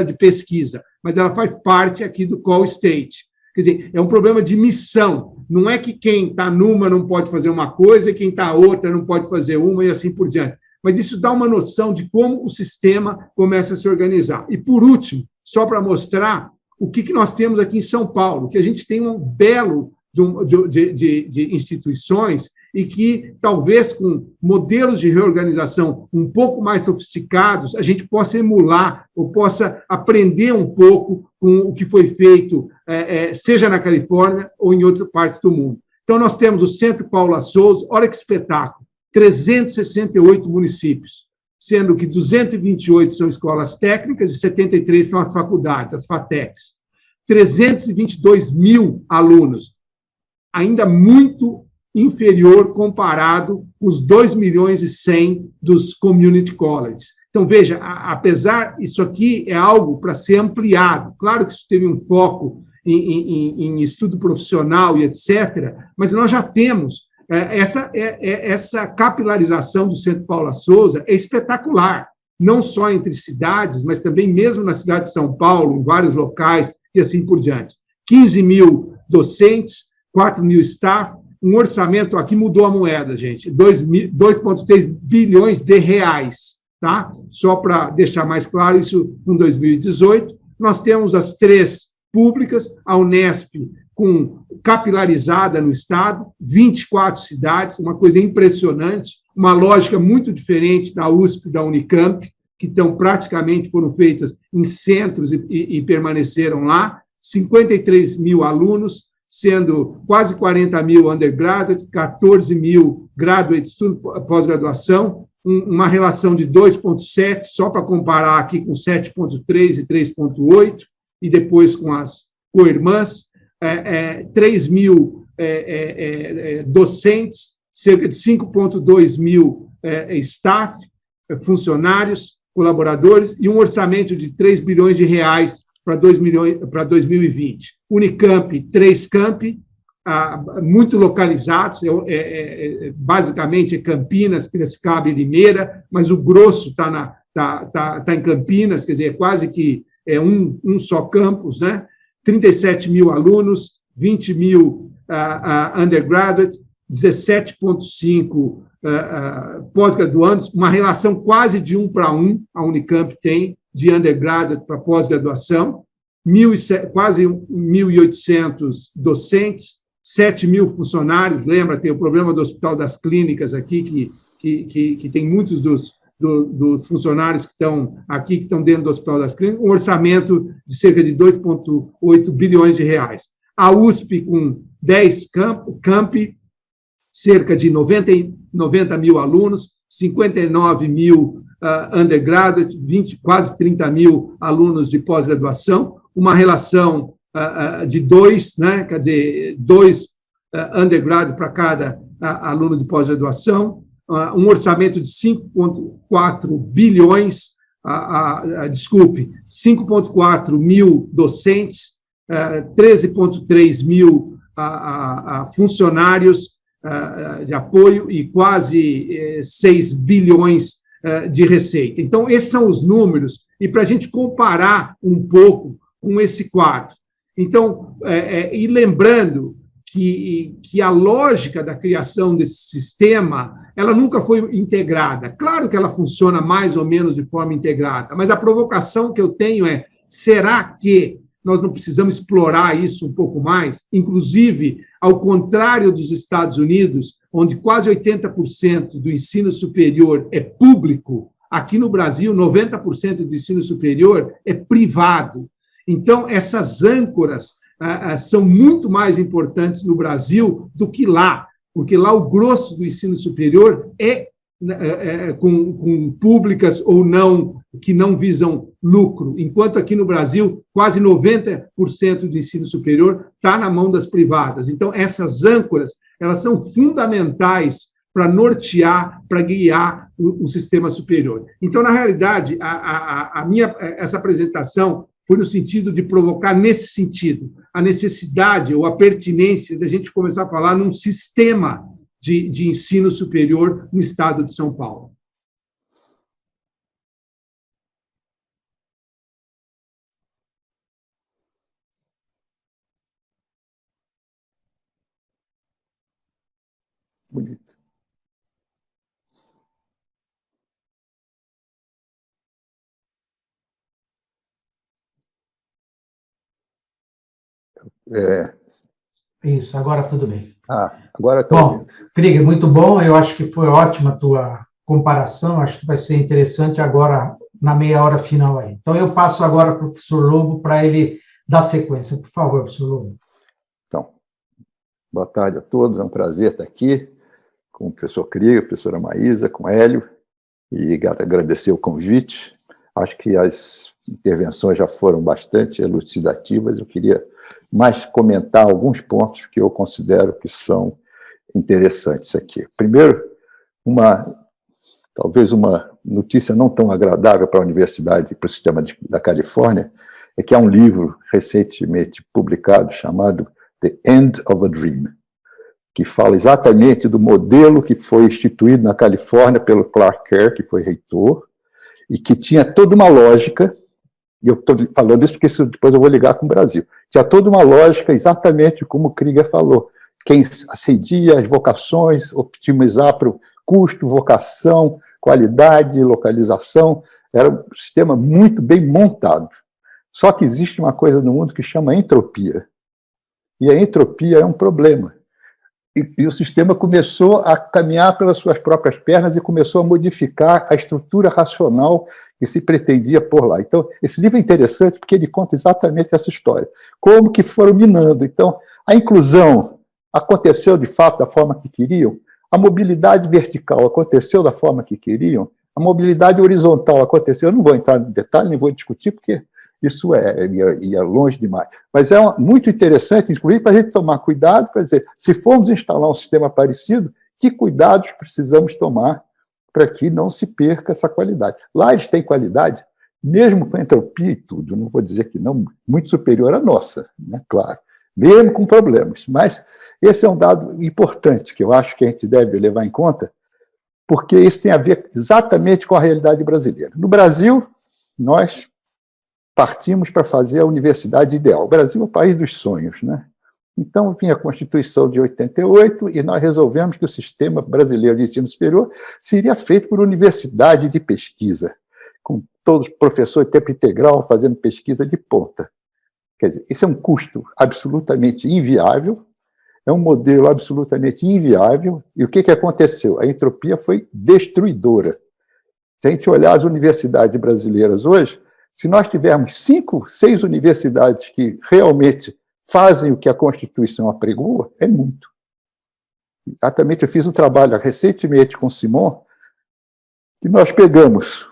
de pesquisa, mas ela faz parte aqui do Call State. Quer dizer, é um problema de missão. Não é que quem está numa não pode fazer uma coisa e quem está outra não pode fazer uma e assim por diante. Mas isso dá uma noção de como o sistema começa a se organizar. E, por último, só para mostrar o que nós temos aqui em São Paulo, que a gente tem um belo de instituições e que, talvez, com modelos de reorganização um pouco mais sofisticados, a gente possa emular ou possa aprender um pouco com o que foi feito, seja na Califórnia ou em outras partes do mundo. Então, nós temos o Centro Paula Souza, olha que espetáculo, 368 municípios, sendo que 228 são escolas técnicas e 73 são as faculdades, as FATECs. 322 mil alunos, ainda muito inferior comparado com os 2 milhões e 100 dos community colleges. Então, veja, apesar, isso aqui é algo para ser ampliado. Claro que isso teve um foco em estudo profissional e etc., mas nós já temos essa capilarização do Centro Paula Souza é espetacular, não só entre cidades, mas também mesmo na cidade de São Paulo, em vários locais, e assim por diante. 15 mil docentes, 4 mil staff, um orçamento, aqui mudou a moeda, gente, 2,3 bilhões de reais, tá? Só para deixar mais claro, isso em 2018. Nós temos as 3 públicas, a Unesp, capilarizada no Estado, 24 cidades, uma coisa impressionante, uma lógica muito diferente da USP e da Unicamp, que praticamente foram feitas em centros e permaneceram lá, 53 mil alunos, sendo quase 40 mil undergraduate, 14 mil graduate student pós-graduação, uma relação de 2,7, só para comparar aqui com 7,3 e 3,8, e depois com as co-irmãs, 3 mil docentes, cerca de 5,2 mil staff, funcionários, colaboradores, e um orçamento de 3 bilhões de reais para 2020. Unicamp, 3 campi, muito localizados, basicamente Campinas, Piracicaba e Limeira, mas o grosso está em Campinas, quer dizer, quase que um só campus, né? 37 mil alunos, 20 mil undergraduate, 17,5 pós-graduandos, uma relação quase de 1 para 1, a Unicamp tem, de undergraduate para pós-graduação, quase 1.800 docentes, 7 mil funcionários, lembra, tem o problema do Hospital das Clínicas aqui, que tem muitos dos funcionários que estão aqui, que estão dentro do Hospital das Clínicas, um orçamento de cerca de 2,8 bilhões de reais. A USP, com 10 campi, cerca de 90 mil alunos, 59 mil undergraduate, quase 30 mil alunos de pós-graduação, uma relação de 2, né, quer dizer, 2 undergraduate para cada aluno de pós-graduação, um orçamento de 5,4 bilhões, 5,4 mil docentes, 13,3 mil funcionários de apoio e quase 6 bilhões de receita. Então, esses são os números, e para a gente comparar um pouco com esse quadro. Então, e lembrando que a lógica da criação desse sistema, ela nunca foi integrada. Claro que ela funciona mais ou menos de forma integrada, mas a provocação que eu tenho é, será que nós não precisamos explorar isso um pouco mais? Inclusive, ao contrário dos Estados Unidos, onde quase 80% do ensino superior é público, aqui no Brasil, 90% do ensino superior é privado. Então, essas âncoras são muito mais importantes no Brasil do que lá, porque lá o grosso do ensino superior é com públicas ou não, que não visam lucro, enquanto aqui no Brasil, quase 90% do ensino superior está na mão das privadas. Então, essas âncoras, elas são fundamentais para nortear, para guiar o sistema superior. Então, na realidade, essa apresentação foi no sentido de provocar, nesse sentido, a necessidade ou a pertinência da gente começar a falar num sistema de ensino superior no estado de São Paulo.
Bonito.
Isso, agora tudo bem.
Agora está.
Bom, Krieger, muito bom, eu acho que foi ótima a tua comparação, acho que vai ser interessante agora na meia hora final aí. Então, eu passo agora para o professor Lobo para ele dar sequência. Por favor, professor Lobo.
Então, boa tarde a todos, é um prazer estar aqui com o professor Krieger, a professora Maísa, com o Hélio, e agradecer o convite. Acho que as intervenções já foram bastante elucidativas, eu queria mais comentar alguns pontos que eu considero que são interessantes aqui. Primeiro, talvez uma notícia não tão agradável para a universidade e para o sistema da Califórnia, é que há um livro recentemente publicado chamado The End of a Dream, que fala exatamente do modelo que foi instituído na Califórnia pelo Clark Kerr, que foi reitor, e que tinha toda uma lógica, e eu estou falando isso porque depois eu vou ligar com o Brasil, tinha toda uma lógica exatamente como o Krieger falou, quem ascendia as vocações, optimizar para o custo, vocação, qualidade, localização, era um sistema muito bem montado. Só que existe uma coisa no mundo que chama entropia, e a entropia é um problema. E o sistema começou a caminhar pelas suas próprias pernas e começou a modificar a estrutura racional que se pretendia por lá. Então, esse livro é interessante porque ele conta exatamente essa história. Como que foram minando. Então, a inclusão aconteceu de fato da forma que queriam, a mobilidade vertical aconteceu da forma que queriam, a mobilidade horizontal aconteceu. Eu não vou entrar no detalhe, nem vou discutir, porque isso ia longe demais. Mas é muito interessante, inclusive, para a gente tomar cuidado, para dizer, se formos instalar um sistema parecido, que cuidados precisamos tomar para que não se perca essa qualidade. Lá eles têm qualidade, mesmo com entropia e tudo, não vou dizer que não, muito superior à nossa, né, claro, mesmo com problemas. Mas esse é um dado importante, que eu acho que a gente deve levar em conta, porque isso tem a ver exatamente com a realidade brasileira. No Brasil, nós partimos para fazer a universidade ideal. O Brasil é o país dos sonhos, né? Então, vinha a Constituição de 88 e nós resolvemos que o sistema brasileiro de ensino superior seria feito por universidade de pesquisa, com todos os professores de tempo integral fazendo pesquisa de ponta. Quer dizer, esse é um custo absolutamente inviável, é um modelo absolutamente inviável, e o que aconteceu? A entropia foi destruidora. Se a gente olhar as universidades brasileiras hoje, se nós tivermos 5, 6 universidades que realmente fazem o que a Constituição apregoa, é muito. Exatamente, eu fiz um trabalho recentemente com o Simon, que nós pegamos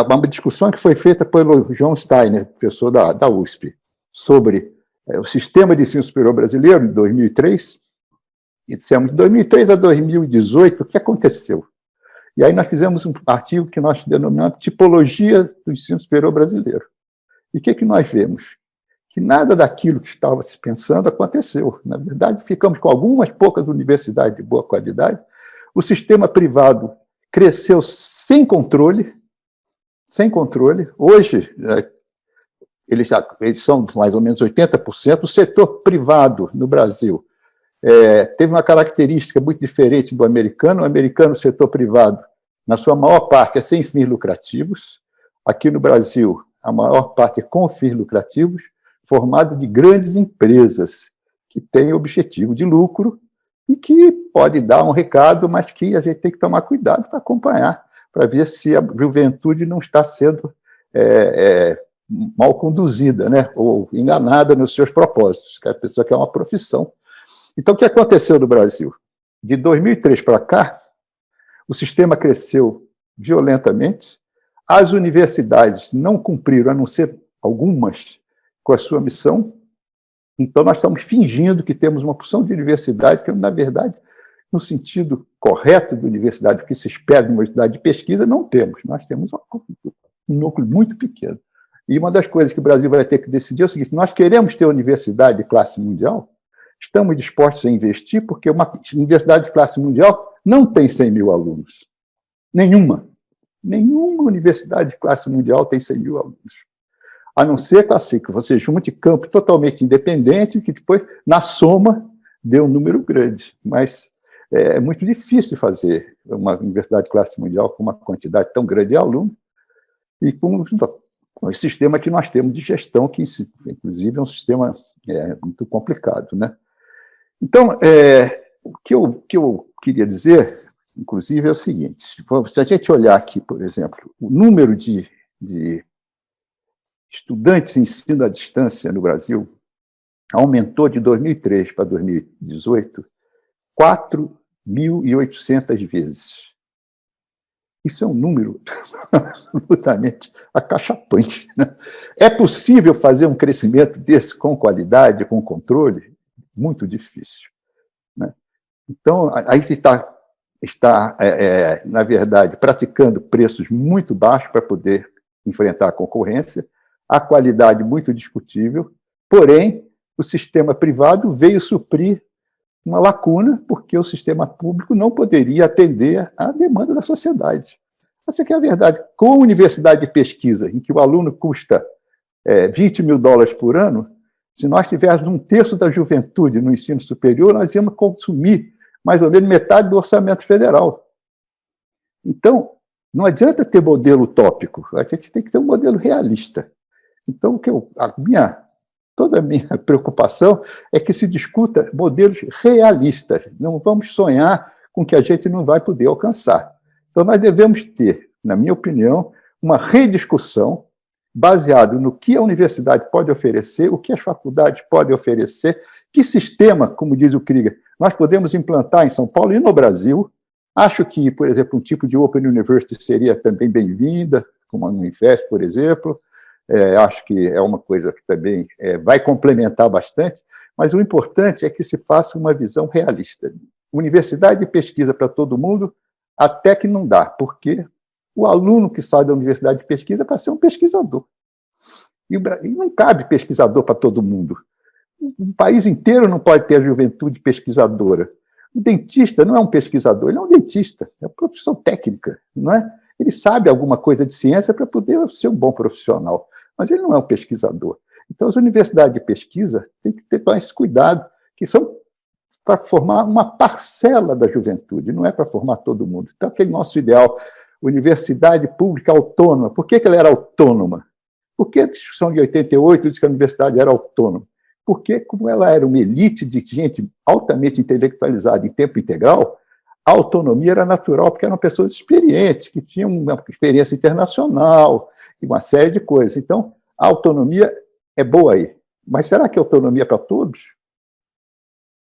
uma discussão que foi feita pelo João Steiner, professor da USP, sobre o sistema de ensino superior brasileiro, em 2003, E dissemos, de 2003 a 2018, o que aconteceu? E aí nós fizemos um artigo que nós denominamos Tipologia do Ensino Superior Brasileiro. E o que nós vemos? Que nada daquilo que estava se pensando aconteceu. Na verdade, ficamos com algumas poucas universidades de boa qualidade. O sistema privado cresceu sem controle. Sem controle. Hoje, eles são mais ou menos 80%. O setor privado no Brasil teve uma característica muito diferente do americano. O americano, o setor privado, na sua maior parte, é sem fins lucrativos. Aqui no Brasil, a maior parte é com fins lucrativos, formado de grandes empresas que têm objetivo de lucro e que pode dar um recado, mas que a gente tem que tomar cuidado para acompanhar, para ver se a juventude não está sendo mal conduzida, né, ou enganada nos seus propósitos, que a pessoa quer uma profissão. Então, o que aconteceu no Brasil? De 2003 para cá, o sistema cresceu violentamente, as universidades não cumpriram, a não ser algumas, com a sua missão. Então, nós estamos fingindo que temos uma porção de universidade que, na verdade, no sentido correto de universidade, o que se espera de uma universidade de pesquisa, não temos. Nós temos um núcleo muito pequeno. E uma das coisas que o Brasil vai ter que decidir é o seguinte: nós queremos ter universidade de classe mundial, estamos dispostos a investir, porque uma universidade de classe mundial não tem 100 mil alunos. Nenhuma. Nenhuma universidade de classe mundial tem 100 mil alunos. A não ser assim, que você junte campos totalmente independentes, que depois, na soma, dê um número grande. Mas é muito difícil fazer uma universidade de classe mundial com uma quantidade tão grande de alunos e com o sistema que nós temos de gestão, que, inclusive, é um sistema muito complicado, né? Então, o que eu queria dizer, inclusive, é o seguinte: se a gente olhar aqui, por exemplo, o número de estudantes em ensino à distância no Brasil aumentou de 2003 para 2018 4.800 vezes. Isso é um número absolutamente acachapante, né? É possível fazer um crescimento desse com qualidade, com controle? Muito difícil, né? Então, aí se está na verdade, praticando preços muito baixos para poder enfrentar a concorrência, a qualidade muito discutível, porém, o sistema privado veio suprir uma lacuna, porque o sistema público não poderia atender à demanda da sociedade. Essa que é a verdade. Com a universidade de pesquisa, em que o aluno custa 20 mil dólares por ano, se nós tivéssemos um terço da juventude no ensino superior, nós íamos consumir mais ou menos metade do orçamento federal. Então, não adianta ter modelo utópico, a gente tem que ter um modelo realista. Então, toda a minha preocupação é que se discuta modelos realistas. Não vamos sonhar com o que a gente não vai poder alcançar. Então, nós devemos ter, na minha opinião, uma rediscussão baseada no que a universidade pode oferecer, o que as faculdades podem oferecer, que sistema, como diz o Krieger, nós podemos implantar em São Paulo e no Brasil. Acho que, por exemplo, um tipo de Open University seria também bem-vinda, como a Unifesp, por exemplo. Acho que é uma coisa que também vai complementar bastante, mas o importante é que se faça uma visão realista. Universidade de pesquisa para todo mundo, até que não dá, porque o aluno que sai da universidade de pesquisa é para ser um pesquisador. E não cabe pesquisador para todo mundo. O país inteiro não pode ter a juventude pesquisadora. O dentista não é um pesquisador, ele é um dentista, é uma profissão técnica, não é? Ele sabe alguma coisa de ciência para poder ser um bom profissional, mas ele não é um pesquisador. Então, as universidades de pesquisa têm que ter esse cuidado, que são para formar uma parcela da juventude, não é para formar todo mundo. Então, aquele nosso ideal, universidade pública autônoma. Por que ela era autônoma? Porque a discussão de 88 disse que a universidade era autônoma. Porque, como ela era uma elite de gente altamente intelectualizada em tempo integral, a autonomia era natural, porque eram pessoas experientes, que tinham uma experiência internacional, e uma série de coisas. Então, a autonomia é boa aí. Mas será que a autonomia é para todos?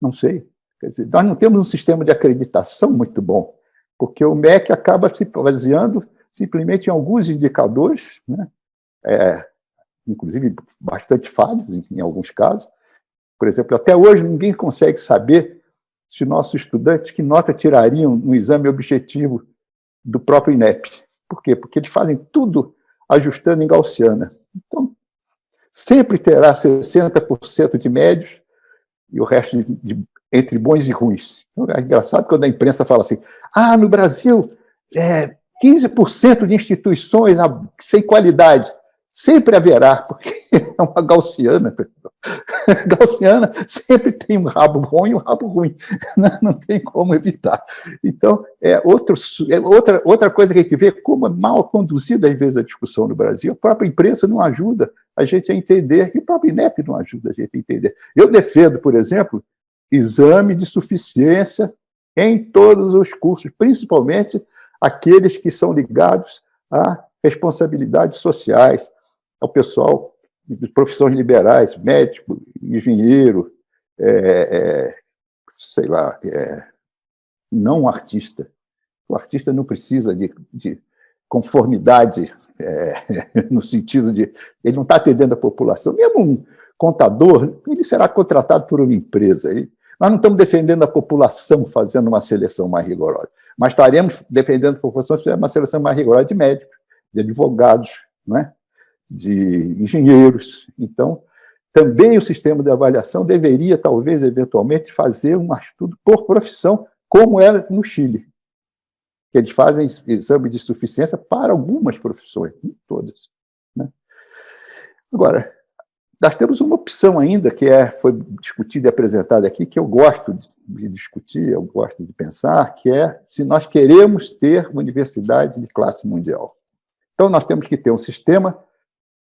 Não sei. Quer dizer, nós não temos um sistema de acreditação muito bom, porque o MEC acaba se baseando simplesmente em alguns indicadores, né? Inclusive bastante falhos em alguns casos. Por exemplo, até hoje ninguém consegue saber se nossos estudantes, que nota tirariam no exame objetivo do próprio INEP. Por quê? Porque eles fazem tudo ajustando em gaussiana. Então, sempre terá 60% de médios e o resto entre bons e ruins. Então, é engraçado quando a imprensa fala assim, no Brasil, 15% de instituições sem qualidade. Sempre haverá, porque é uma gaussiana. Gaussiana sempre tem um rabo bom e um rabo ruim. Não tem como evitar. Então, outra coisa que a gente vê, como é mal conduzida, às vezes, a discussão no Brasil. A própria imprensa não ajuda a gente a entender, e o próprio INEP não ajuda a gente a entender. Eu defendo, por exemplo, exame de suficiência em todos os cursos, principalmente aqueles que são ligados a responsabilidades sociais, ao pessoal de profissões liberais, médico, engenheiro, sei lá, não um artista. O artista não precisa de conformidade, no sentido de... Ele não está atendendo a população. Mesmo um contador, ele será contratado por uma empresa. Nós não estamos defendendo a população fazendo uma seleção mais rigorosa, mas estaremos defendendo a população fazendo uma seleção mais rigorosa de médicos, de advogados, não é? De engenheiros. Então, também o sistema de avaliação deveria, talvez, eventualmente, fazer um estudo por profissão, como era no Chile, que eles fazem exame de suficiência para algumas profissões, não todas, né? Agora, nós temos uma opção ainda, que foi discutida e apresentada aqui, que eu gosto de discutir, eu gosto de pensar, que é se nós queremos ter uma universidade de classe mundial. Então, nós temos que ter um sistema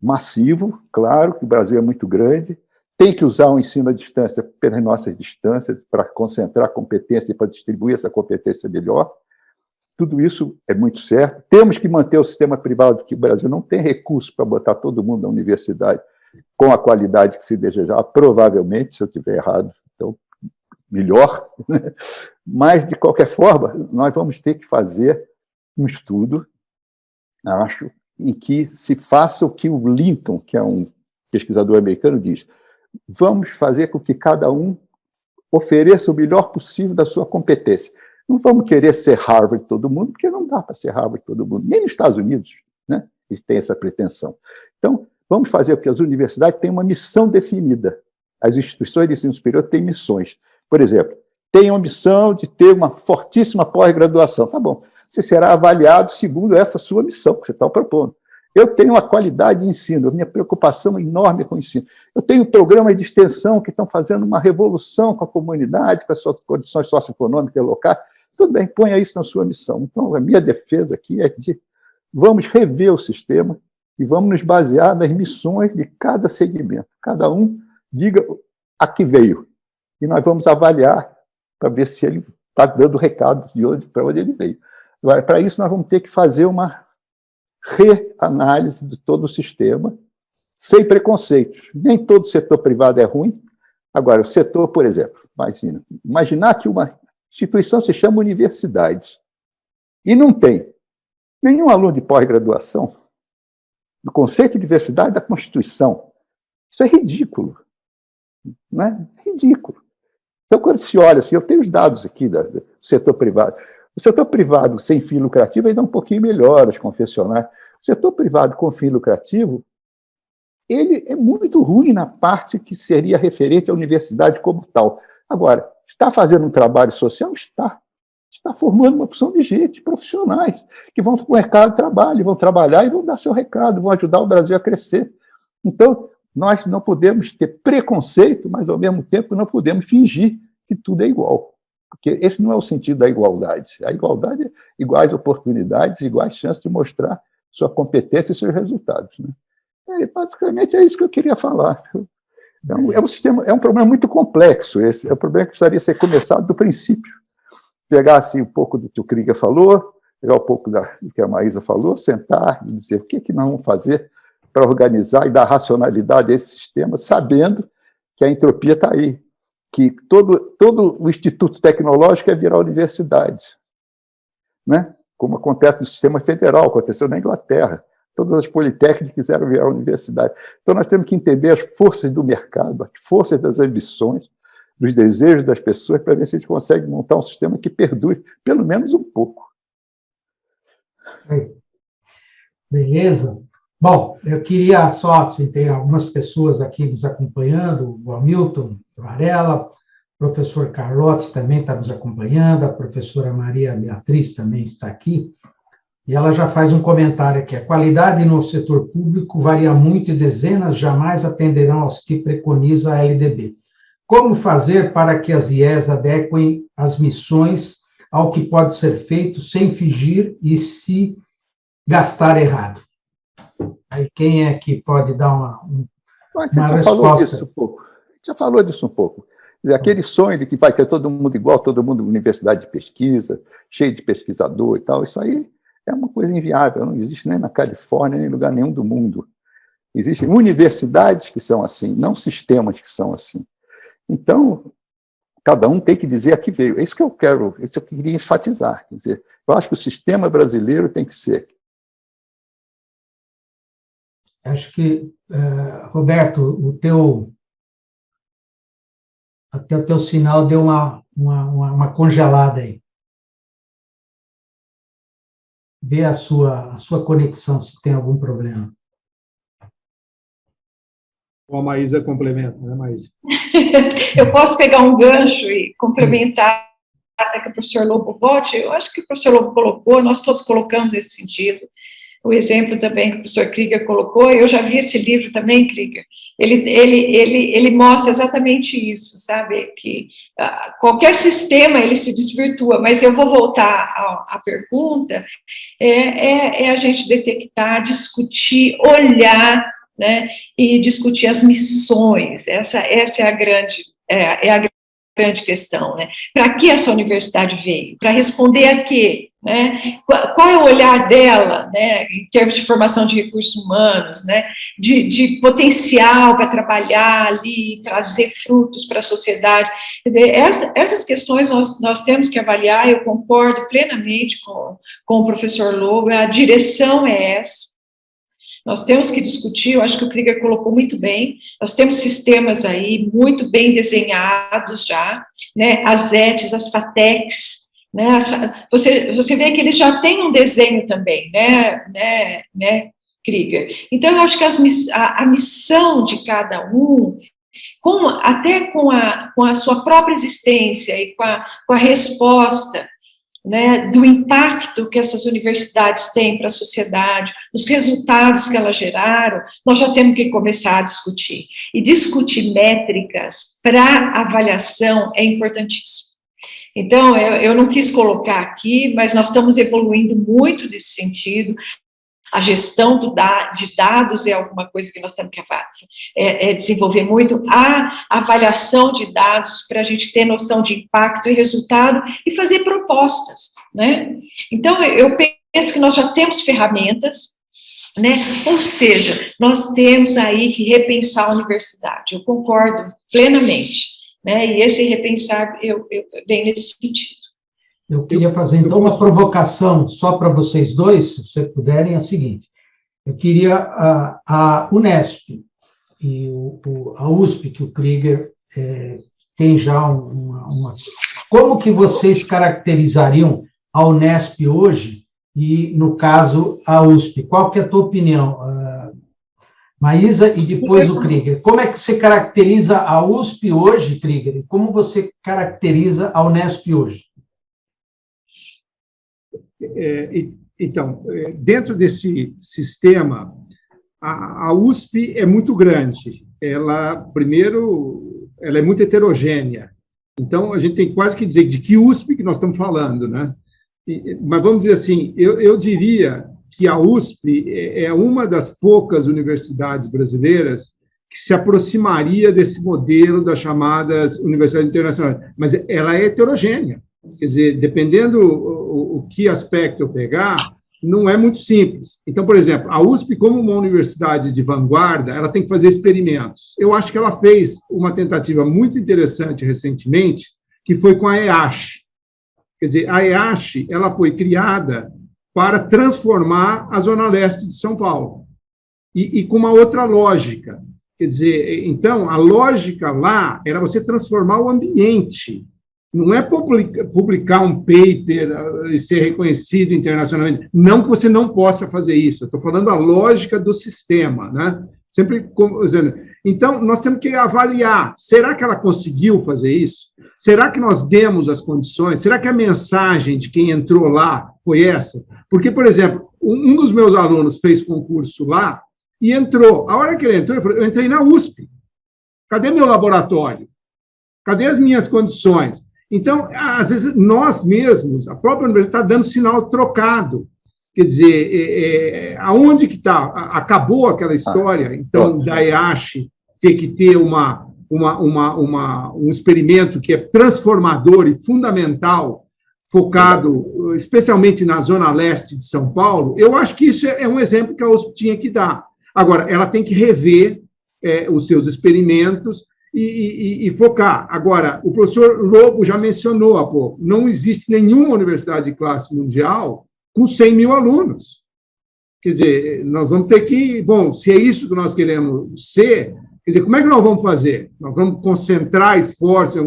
massivo, claro, que o Brasil é muito grande, tem que usar o ensino à distância pelas nossas distâncias para concentrar competência e para distribuir essa competência melhor. Tudo isso é muito certo. Temos que manter o sistema privado, que o Brasil não tem recurso para botar todo mundo na universidade com a qualidade que se desejava, provavelmente, se eu estiver errado, então, melhor. Mas, de qualquer forma, nós vamos ter que fazer um estudo, acho, em que se faça o que o Linton, que é um pesquisador americano, diz. Vamos fazer com que cada um ofereça o melhor possível da sua competência. Não vamos querer ser Harvard todo mundo, porque não dá para ser Harvard todo mundo. Nem nos Estados Unidos, né? Eles têm essa pretensão. Então, vamos fazer com que as universidades tenham uma missão definida. As instituições de ensino superior têm missões. Por exemplo, tem a missão de ter uma fortíssima pós-graduação. Tá bom. Você será avaliado segundo essa sua missão que você está propondo. Eu tenho uma qualidade de ensino, a minha preocupação é enorme com o ensino. Eu tenho programas de extensão que estão fazendo uma revolução com a comunidade, com as suas condições socioeconômicas locais. Tudo bem, ponha isso na sua missão. Então, a minha defesa aqui é de vamos rever o sistema e vamos nos basear nas missões de cada segmento. Cada um diga a que veio. E nós vamos avaliar para ver se ele está dando recado para onde ele veio. Para isso, nós vamos ter que fazer uma reanálise de todo o sistema, sem preconceitos. Nem todo setor privado é ruim. Agora, o setor, por exemplo, imaginar que uma instituição se chama universidade e não tem nenhum aluno de pós-graduação, no conceito de universidade da Constituição. Isso é ridículo. Não é? Ridículo. Então, quando se olha assim, eu tenho os dados aqui do setor privado. O setor privado sem fim lucrativo ainda é um pouquinho melhor, as confessionais. O setor privado com fim lucrativo, ele é muito ruim na parte que seria referente à universidade como tal. Agora, está fazendo um trabalho social? Está. Está formando uma opção de gente, profissionais, que vão para o mercado de trabalho, vão trabalhar e vão dar seu recado, vão ajudar o Brasil a crescer. Então, nós não podemos ter preconceito, mas, ao mesmo tempo, não podemos fingir que tudo é igual. Porque esse não é o sentido da igualdade. A igualdade é iguais oportunidades, iguais chances de mostrar sua competência e seus resultados, né? Basicamente, é isso que eu queria falar. É um problema muito complexo, esse. É um problema que precisaria ser começado do princípio. Pegar assim, um pouco do que o Krieger falou, pegar um pouco do que a Maísa falou, sentar e dizer o que nós vamos fazer para organizar e dar racionalidade a esse sistema, sabendo que a entropia está aí, que todo o Instituto Tecnológico é virar universidade, né? Como acontece no sistema federal, aconteceu na Inglaterra. Todas as politécnicas quiseram virar universidade. Então, nós temos que entender as forças do mercado, as forças das ambições, dos desejos das pessoas para ver se a gente consegue montar um sistema que perdure, pelo menos um pouco.
Beleza? Bom, eu queria só, assim, tem algumas pessoas aqui nos acompanhando, o Hamilton Varela, o professor Carlotti também está nos acompanhando, a professora Maria Beatriz também está aqui, e ela já faz um comentário aqui: a qualidade no setor público varia muito e dezenas jamais atenderão aos que preconiza a LDB. Como fazer para que as IES adequem as missões ao que pode ser feito sem fingir e se gastar errado? Aí quem é que pode dar uma resposta?
Falou disso um pouco. A gente já falou disso um pouco. Quer dizer, aquele sonho de que vai ter todo mundo igual, todo mundo universidade de pesquisa, cheio de pesquisador e tal, isso aí é uma coisa inviável, não existe nem na Califórnia, nem em lugar nenhum do mundo. Existem universidades que são assim, não sistemas que são assim. Então, cada um tem que dizer a que veio. É isso que eu quero, é isso que eu queria enfatizar. Quer dizer, eu acho que o sistema brasileiro tem que ser.
Acho que, Roberto, até o teu sinal deu uma congelada aí. Vê a sua conexão, se tem algum problema.
Ou a Maísa complementa, né, Maísa?
Eu posso pegar um gancho e complementar até que o professor Lobo volte? Eu acho que o professor Lobo colocou, nós todos colocamos nesse sentido. O exemplo também que o professor Krieger colocou, eu já vi esse livro também, Krieger, ele mostra exatamente isso, sabe, que qualquer sistema, ele se desvirtua, mas eu vou voltar à pergunta, é a gente detectar, discutir, olhar, né, e discutir as missões, essa é a grande questão, né, para que essa universidade veio? Para responder a quê? Né? Qual é o olhar dela, né, em termos de formação de recursos humanos, né, de potencial para trabalhar ali, trazer frutos para a sociedade? Quer dizer, essas questões nós temos que avaliar. Eu concordo plenamente com o professor Lobo, a direção é essa. Nós temos que discutir, eu acho que o Krieger colocou muito bem, nós temos sistemas aí muito bem desenhados já, né, as ETs, as FATECs, né, você vê que eles já têm um desenho também, né, Krieger? Então, eu acho que a missão de cada um, até com a sua própria existência e com a resposta, né, do impacto que essas universidades têm para a sociedade, os resultados que elas geraram, nós já temos que começar a discutir. E discutir métricas para avaliação é importantíssimo. Então, eu não quis colocar aqui, mas nós estamos evoluindo muito nesse sentido. A gestão de dados é alguma coisa que nós temos que desenvolver muito. A avaliação de dados para a gente ter noção de impacto e resultado e fazer propostas, né? Então, eu penso que nós já temos ferramentas, né? Ou seja, nós temos aí que repensar a universidade. Eu concordo plenamente. Né, e esse repensar, eu venho nesse sentido.
Eu queria fazer, então, uma provocação só para vocês dois, se vocês puderem, é a seguinte: eu queria a Unesp e a USP, que o Krieger tem já Como que vocês caracterizariam a Unesp hoje e, no caso, a USP? Qual que é a tua opinião, Maísa, e depois o Krieger? Como é que você caracteriza a USP hoje, Krieger, e como você caracteriza a Unesp hoje?
Então, dentro desse sistema, a USP é muito grande. Primeiro, ela é muito heterogênea. Então, a gente tem quase que dizer de que USP que nós estamos falando, né? Mas vamos dizer assim, eu diria que a USP é uma das poucas universidades brasileiras que se aproximaria desse modelo das chamadas universidades internacionais, mas ela é heterogênea. Quer dizer, dependendo o que aspecto eu pegar, não é muito simples. Então, por exemplo, a USP, como uma universidade de vanguarda, ela tem que fazer experimentos. Eu acho que ela fez uma tentativa muito interessante recentemente, que foi com a EASH. Quer dizer, a EASH, ela foi criada para transformar a Zona Leste de São Paulo. E com uma outra lógica. Quer dizer, então, a lógica lá era você transformar o ambiente. Não é publicar um paper e ser reconhecido internacionalmente. Não que você não possa fazer isso. Eu estou falando a lógica do sistema, né? Sempre dizendo. Então, nós temos que avaliar. Será que ela conseguiu fazer isso? Será que nós demos as condições? Será que a mensagem de quem entrou lá foi essa? Porque, por exemplo, um dos meus alunos fez concurso lá e entrou. A hora que ele entrou, ele falou, eu entrei na USP. Cadê meu laboratório? Cadê as minhas condições? Então, às vezes, nós mesmos, a própria universidade está dando sinal trocado. Quer dizer, aonde que está? Acabou aquela história, então, da EASH ter que ter um experimento que é transformador e fundamental, focado especialmente na zona leste de São Paulo. Eu acho que isso é um exemplo que a USP tinha que dar. Agora, ela tem que rever os seus experimentos e focar. Agora, o professor Lobo já mencionou há pouco, não existe nenhuma universidade de classe mundial com 100 mil alunos. Quer dizer, nós vamos ter que... Bom, se é isso que nós queremos ser, quer dizer, como é que nós vamos fazer? Nós vamos concentrar esforço...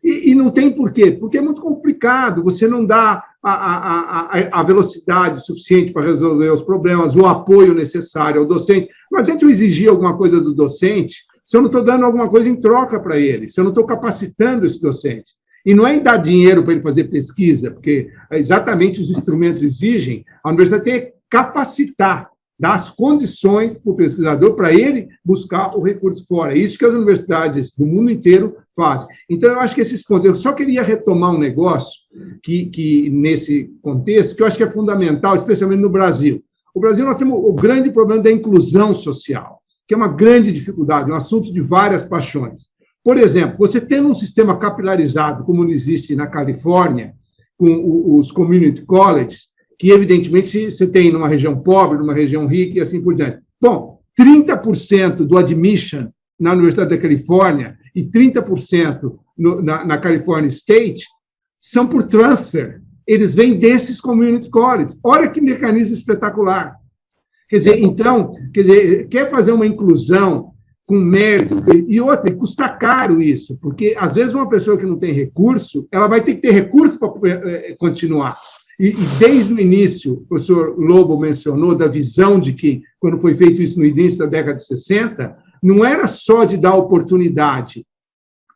E não tem porquê, porque é muito complicado, você não dá a velocidade suficiente para resolver os problemas, o apoio necessário ao docente. Não adianta eu exigir alguma coisa do docente se eu não estou dando alguma coisa em troca para ele, se eu não estou capacitando esse docente. E não é em dar dinheiro para ele fazer pesquisa, porque exatamente os instrumentos exigem, a universidade tem que capacitar, dar as condições para o pesquisador, para ele buscar o recurso fora. É isso que as universidades do mundo inteiro fazem. Então, eu acho que esses pontos... Eu só queria retomar um negócio que nesse contexto, que eu acho que é fundamental, especialmente no Brasil. No Brasil, nós temos o grande problema da inclusão social, que é uma grande dificuldade, um assunto de várias paixões. Por exemplo, você tendo um sistema capilarizado, como existe na Califórnia, com os community colleges, que, evidentemente, você tem numa região pobre, numa região rica e assim por diante. Bom, 30% do admission na Universidade da Califórnia e 30% na California State são por transfer. Eles vêm desses community colleges. Olha que mecanismo espetacular. Quer dizer, então, quer fazer uma inclusão com mérito, e outra, custa caro isso, porque, às vezes, uma pessoa que não tem recurso, ela vai ter que ter recurso para continuar. E desde o início, o professor Lobo mencionou da visão de que, quando foi feito isso no início da década de 60, não era só de dar oportunidade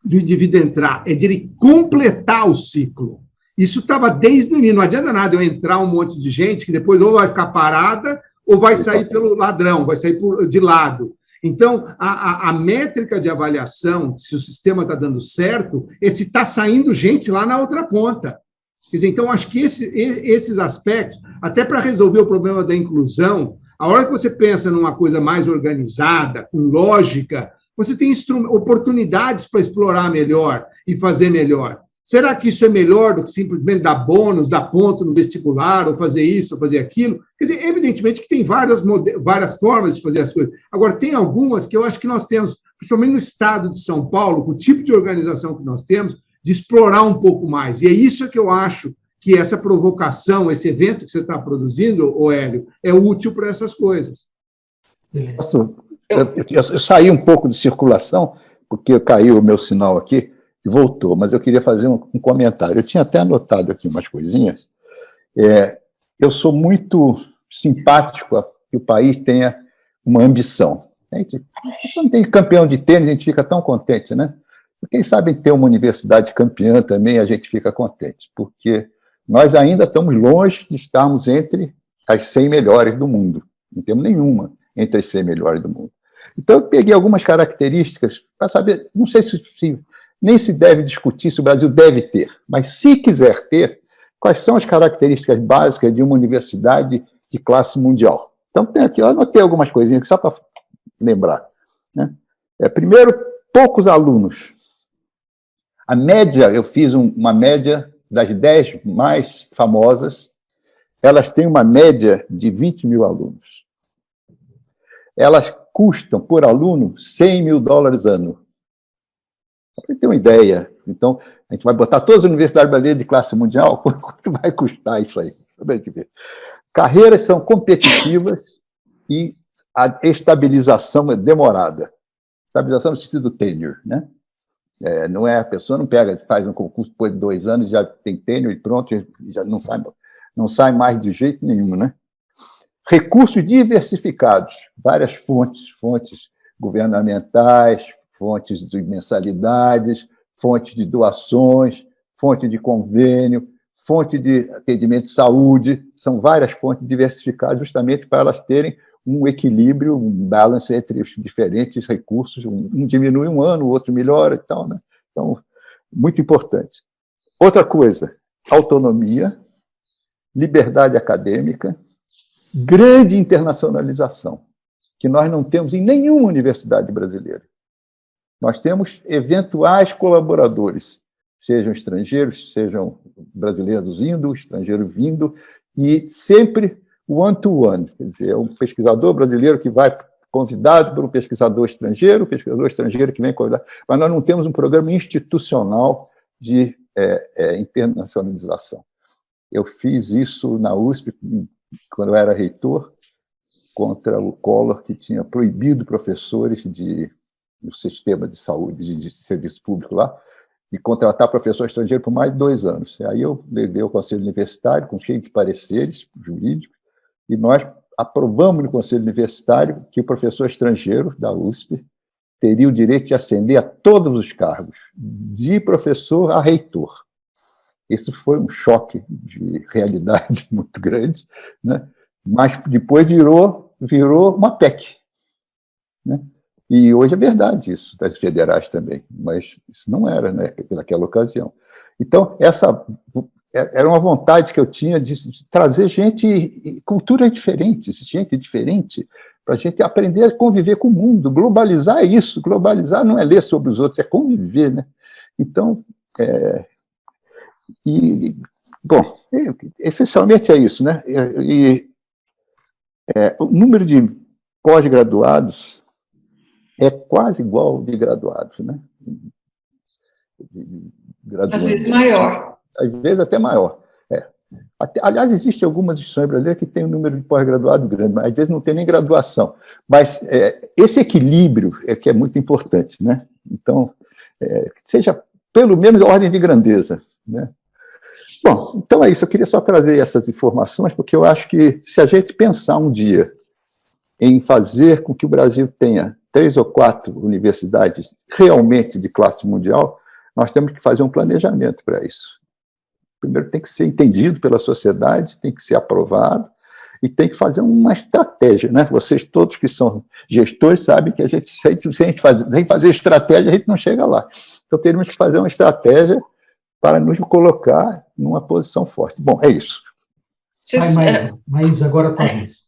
do indivíduo entrar, é de ele completar o ciclo. Isso estava desde o início, não adianta nada eu entrar um monte de gente que depois ou vai ficar parada ou vai sair pelo ladrão, vai sair de lado. Então, a métrica de avaliação, se o sistema está dando certo, é se está saindo gente lá na outra ponta. Quer dizer, então, acho que esses aspectos, até para resolver o problema da inclusão, a hora que você pensa numa coisa mais organizada, com lógica, você tem oportunidades para explorar melhor e fazer melhor. Será que isso é melhor do que simplesmente dar bônus, dar ponto no vestibular, ou fazer isso, ou fazer aquilo? Quer dizer, evidentemente que tem várias formas de fazer as coisas. Agora, tem algumas que eu acho que nós temos, principalmente no estado de São Paulo, com o tipo de organização que nós temos, de explorar um pouco mais. E é isso que eu acho que essa provocação, esse evento que você está produzindo, Hélio, é útil para essas coisas.
Eu saí um pouco de circulação, porque caiu o meu sinal aqui, e voltou, mas eu queria fazer um comentário. Eu tinha até anotado aqui umas coisinhas. Eu sou muito simpático a que o país tenha uma ambição. Quando tem campeão de tênis, a gente fica tão contente, né? Quem sabe ter uma universidade campeã também, a gente fica contente, porque nós ainda estamos longe de estarmos entre as 100 melhores do mundo. Não temos nenhuma entre as 100 melhores do mundo. Então, eu peguei algumas características para saber, não sei se nem se deve discutir se o Brasil deve ter, mas se quiser ter, quais são as características básicas de uma universidade de classe mundial. Então, tem aqui, eu anotei algumas coisinhas aqui só para lembrar. Né? Primeiro, poucos alunos. A média, eu fiz uma média das 10 mais famosas, elas têm uma média de 20 mil alunos. Elas custam, por aluno, $100 mil ano. Para ter uma ideia. Então, a gente vai botar todas as universidades brasileiras de classe mundial, quanto vai custar isso aí? Carreiras são competitivas e a estabilização é demorada. estabilização no sentido do tenure, né? Não é, a pessoa não pega, faz um concurso depois de 2 anos, já tem tenure e pronto, já não sai mais de jeito nenhum, né? Recursos diversificados, várias fontes governamentais, fontes de mensalidades, fontes de doações, fonte de convênio, fonte de atendimento de saúde, são várias fontes diversificadas justamente para elas terem um equilíbrio, um balance entre os diferentes recursos, um diminui um ano, o outro melhora e tal, né? Então, muito importante. Outra coisa, autonomia, liberdade acadêmica, grande internacionalização, que nós não temos em nenhuma universidade brasileira. Nós temos eventuais colaboradores, sejam estrangeiros, sejam brasileiros indo, estrangeiro vindo, e sempre one-to-one, quer dizer, é um pesquisador brasileiro que vai convidado por um pesquisador estrangeiro, o pesquisador estrangeiro que vem convidado, mas nós não temos um programa institucional de internacionalização. Eu fiz isso na USP, quando eu era reitor, contra o Collor, que tinha proibido professores do sistema de saúde, de serviço público lá, de contratar professor estrangeiro por mais de 2 anos. E aí eu levei ao Conselho Universitário, com cheio de pareceres jurídicos, e nós aprovamos no Conselho Universitário que o professor estrangeiro da USP teria o direito de ascender a todos os cargos, de professor a reitor. Isso foi um choque de realidade muito grande, né? Mas depois virou uma PEC, né? E hoje é verdade isso, das federais também, mas isso não era, né, naquela ocasião. Então, essa era uma vontade que eu tinha de trazer gente, culturas diferentes, gente diferente, para a gente aprender a conviver com o mundo. Globalizar é isso, globalizar não é ler sobre os outros, é conviver, né? Então, bom, essencialmente é isso, né? O número de pós-graduados é quase igual ao de graduados, né?
Às vezes maior.
Às vezes até maior. Aliás, existem algumas instituições brasileiras que têm um número de pós-graduado grande, mas às vezes não tem nem graduação. Mas esse equilíbrio é que é muito importante, né? Então, que seja pelo menos ordem de grandeza, né? Bom, então é isso. Eu queria só trazer essas informações, porque eu acho que se a gente pensar um dia em fazer com que o Brasil tenha 3 ou 4 universidades realmente de classe mundial, nós temos que fazer um planejamento para isso. Primeiro tem que ser entendido pela sociedade, tem que ser aprovado, e tem que fazer uma estratégia, né? Vocês todos que são gestores sabem que se a gente fazer estratégia, a gente não chega lá. Então, teremos que fazer uma estratégia para nos colocar numa posição forte. Bom, é isso.
Mas agora talvez.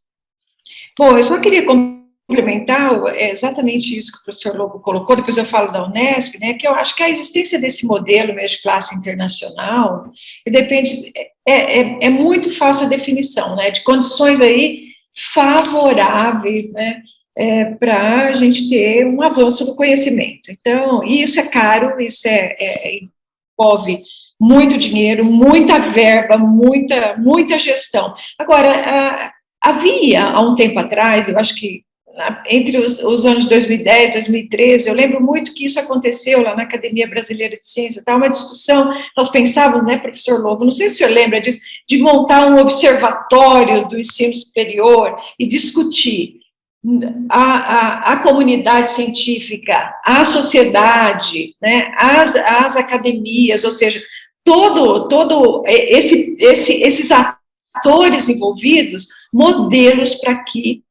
Bom, eu só queria complementar exatamente isso que o professor Lobo colocou, depois eu falo da Unesp, né, que eu acho que a existência desse modelo mesmo de classe internacional depende, é muito fácil a definição, né, de condições aí favoráveis, né, para a gente ter um avanço no conhecimento. Então, isso é caro, isso envolve muito dinheiro, muita verba, muita gestão. Agora, havia, há um tempo atrás, eu acho que entre os anos 2010 e 2013, eu lembro muito que isso aconteceu lá na Academia Brasileira de Ciência, tá, uma discussão, nós pensávamos, né, professor Lobo, não sei se o senhor lembra disso, de montar um observatório do ensino superior e discutir a comunidade científica, a sociedade, né, as academias, ou seja, todo esses atores envolvidos, modelos para que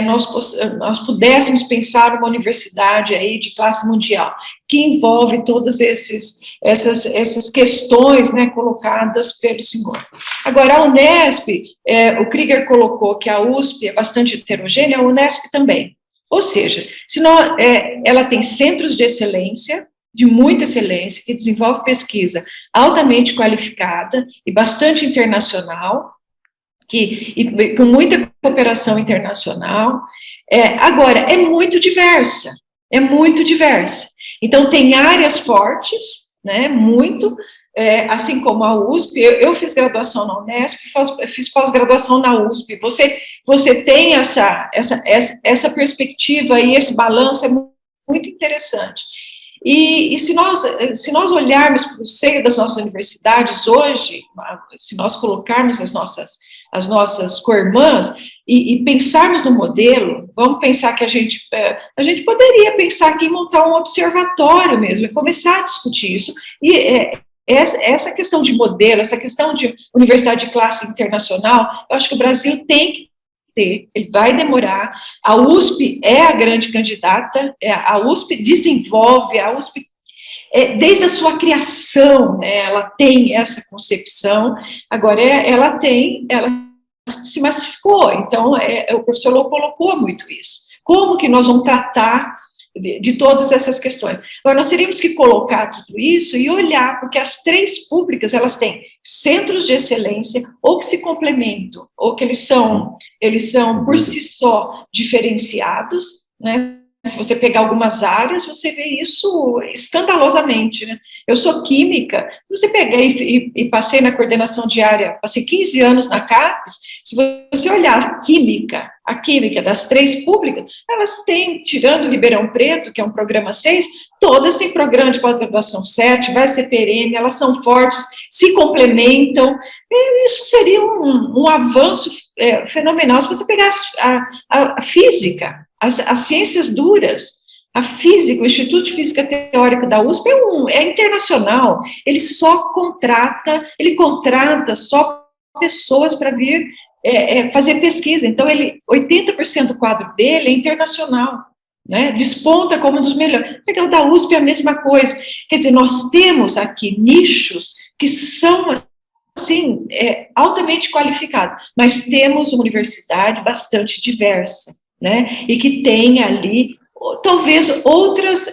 nós pudéssemos pensar uma universidade aí de classe mundial, que envolve todas essas questões, né, colocadas pelo senhor. Agora, a Unesp, o Krieger colocou que a USP é bastante heterogênea, a Unesp também. Ou seja, ela tem centros de excelência, de muita excelência, que desenvolve pesquisa altamente qualificada e bastante internacional, e com muita cooperação internacional. Agora, é muito diversa. Então, tem áreas fortes, né, muito, assim como a USP, eu fiz graduação na Unesp, fiz pós-graduação na USP, você tem essa perspectiva e esse balanço é muito muito interessante. E se nós olharmos para o seio das nossas universidades hoje, se nós colocarmos as nossas co-irmãs e pensarmos no modelo, vamos pensar que a gente poderia pensar aqui em montar um observatório mesmo, e começar a discutir isso, e essa questão de modelo, essa questão de universidade de classe internacional, eu acho que o Brasil tem que ter, ele vai demorar. A USP é a grande candidata, a USP desenvolve, a USP, desde a sua criação, né, ela tem essa concepção, agora ela se massificou, então o professor Lô colocou muito isso. Como que nós vamos tratar de todas essas questões? Agora, nós teríamos que colocar tudo isso e olhar, porque as 3 públicas, elas têm centros de excelência, ou que se complementam, ou que eles são por si só diferenciados, né? Se você pegar algumas áreas, você vê isso escandalosamente, né? Eu sou química, se você pegar e passei na coordenação de área, passei 15 anos na CAPES, se você olhar a química das 3 públicas, elas têm, tirando Ribeirão Preto, que é um programa 6, todas têm programa de pós-graduação 7, vai ser perene, elas são fortes, se complementam, e isso seria um avanço fenomenal. Se você pegar a física, as ciências duras, a física, o Instituto de Física Teórica da USP é internacional, ele contrata só pessoas para vir fazer pesquisa, então 80% do quadro dele é internacional, né, desponta como um dos melhores. Pegar o da USP é a mesma coisa, quer dizer, nós temos aqui nichos que são, assim, altamente qualificados, mas temos uma universidade bastante diversa, né, e que tem ali, talvez, outras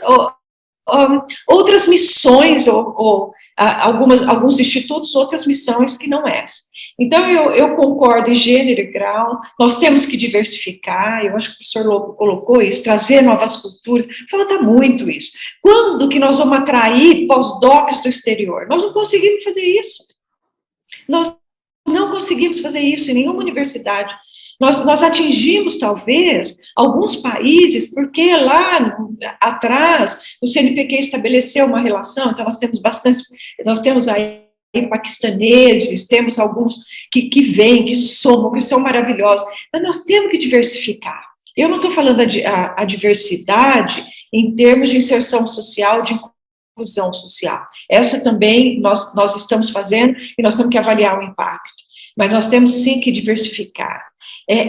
missões, ou alguns institutos, outras missões que não essa. Então, eu concordo em gênero e grau, nós temos que diversificar, eu acho que o professor Lobo colocou isso, trazer novas culturas, falta muito isso. Quando que nós vamos atrair pós-docs do exterior? Nós não conseguimos fazer isso. Nós não conseguimos fazer isso em nenhuma universidade. Nós atingimos, talvez, alguns países, porque lá atrás o CNPq estabeleceu uma relação, então nós temos aí paquistaneses, temos alguns que vêm, que somam, que são maravilhosos, mas nós temos que diversificar. Eu não estou falando a diversidade em termos de inserção social, de inclusão social. Essa também nós estamos fazendo e nós temos que avaliar o impacto, mas nós temos sim que diversificar.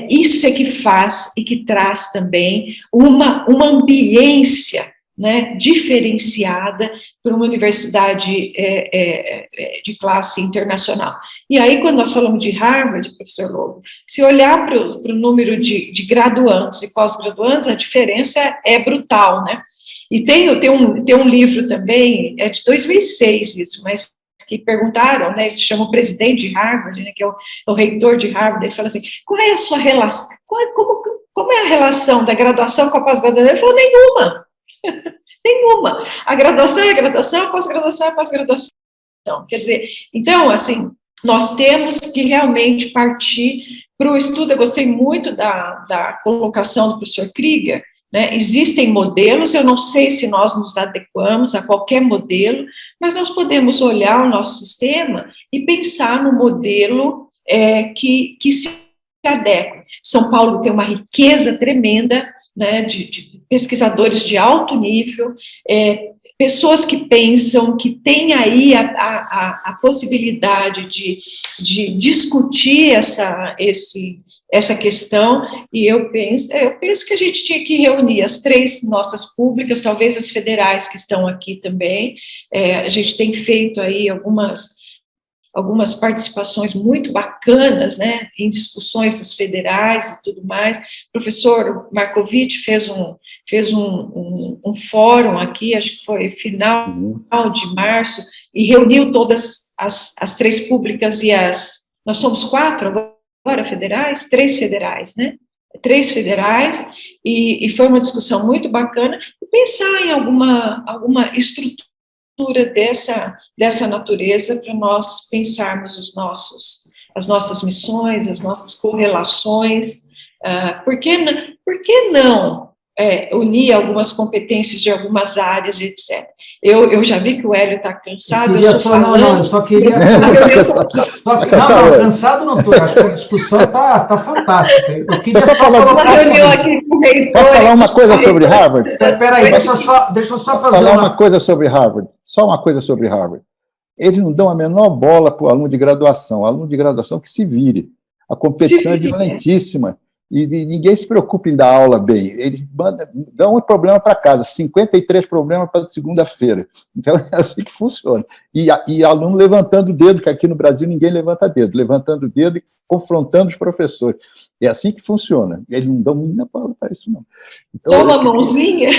Isso é que faz e que traz também uma ambiência, né, diferenciada para uma universidade de classe internacional. E aí, quando nós falamos de Harvard, professor Lobo, se olhar para o número de graduandos e pós-graduandos, a diferença é brutal, né? E tem um livro também, é de 2006 isso, mas que perguntaram, né, eles chamam o presidente de Harvard, né, que é o reitor de Harvard, ele fala assim, qual é a sua relação, como é a relação da graduação com a pós-graduação? Ele falou, nenhuma. Nenhuma. A graduação é a graduação, a pós-graduação é a pós-graduação. Quer dizer, então, assim, nós temos que realmente partir para o estudo. Eu gostei muito da colocação do professor Krieger, né? Existem modelos, eu não sei se nós nos adequamos a qualquer modelo, mas nós podemos olhar o nosso sistema e pensar no modelo que se adequa. São Paulo tem uma riqueza tremenda, né, de pesquisadores de alto nível, pessoas que pensam, que têm aí a possibilidade de discutir essa questão, e eu penso que a gente tinha que reunir as 3 nossas públicas, talvez as federais que estão aqui também, a gente tem feito aí algumas participações muito bacanas, né, em discussões das federais e tudo mais. O professor Markovic fez um fórum aqui, acho que foi final de março, e reuniu todas as 3 públicas nós somos 4 agora federais, 3 federais, né, 3 federais, e foi uma discussão muito bacana, pensar em alguma estrutura dessa natureza para nós pensarmos as nossas missões, as nossas correlações, por que não unir algumas competências de algumas áreas, etc. Eu já vi que o Hélio está cansado, eu só falando...
Não, eu só queria... cansado não estou, acho que a discussão está fantástica. Eu queria só
falar uma reunião aqui com o reitor...
Posso falar uma coisa sobre Harvard?
Espera aí, deixa eu só fazer
uma coisa sobre Harvard. Só uma coisa sobre Harvard. Eles não dão a menor bola para o aluno de graduação. O aluno de graduação que se vire. A competição é violentíssima. E ninguém se preocupa em dar aula bem. Eles dão um problema para casa, 53 problemas para segunda-feira. Então, é assim que funciona. E aluno levantando o dedo, que aqui no Brasil ninguém levanta dedo, levantando o dedo e confrontando os professores. É assim que funciona. Eles não dão muita bola para isso, não. Então,
só uma mãozinha?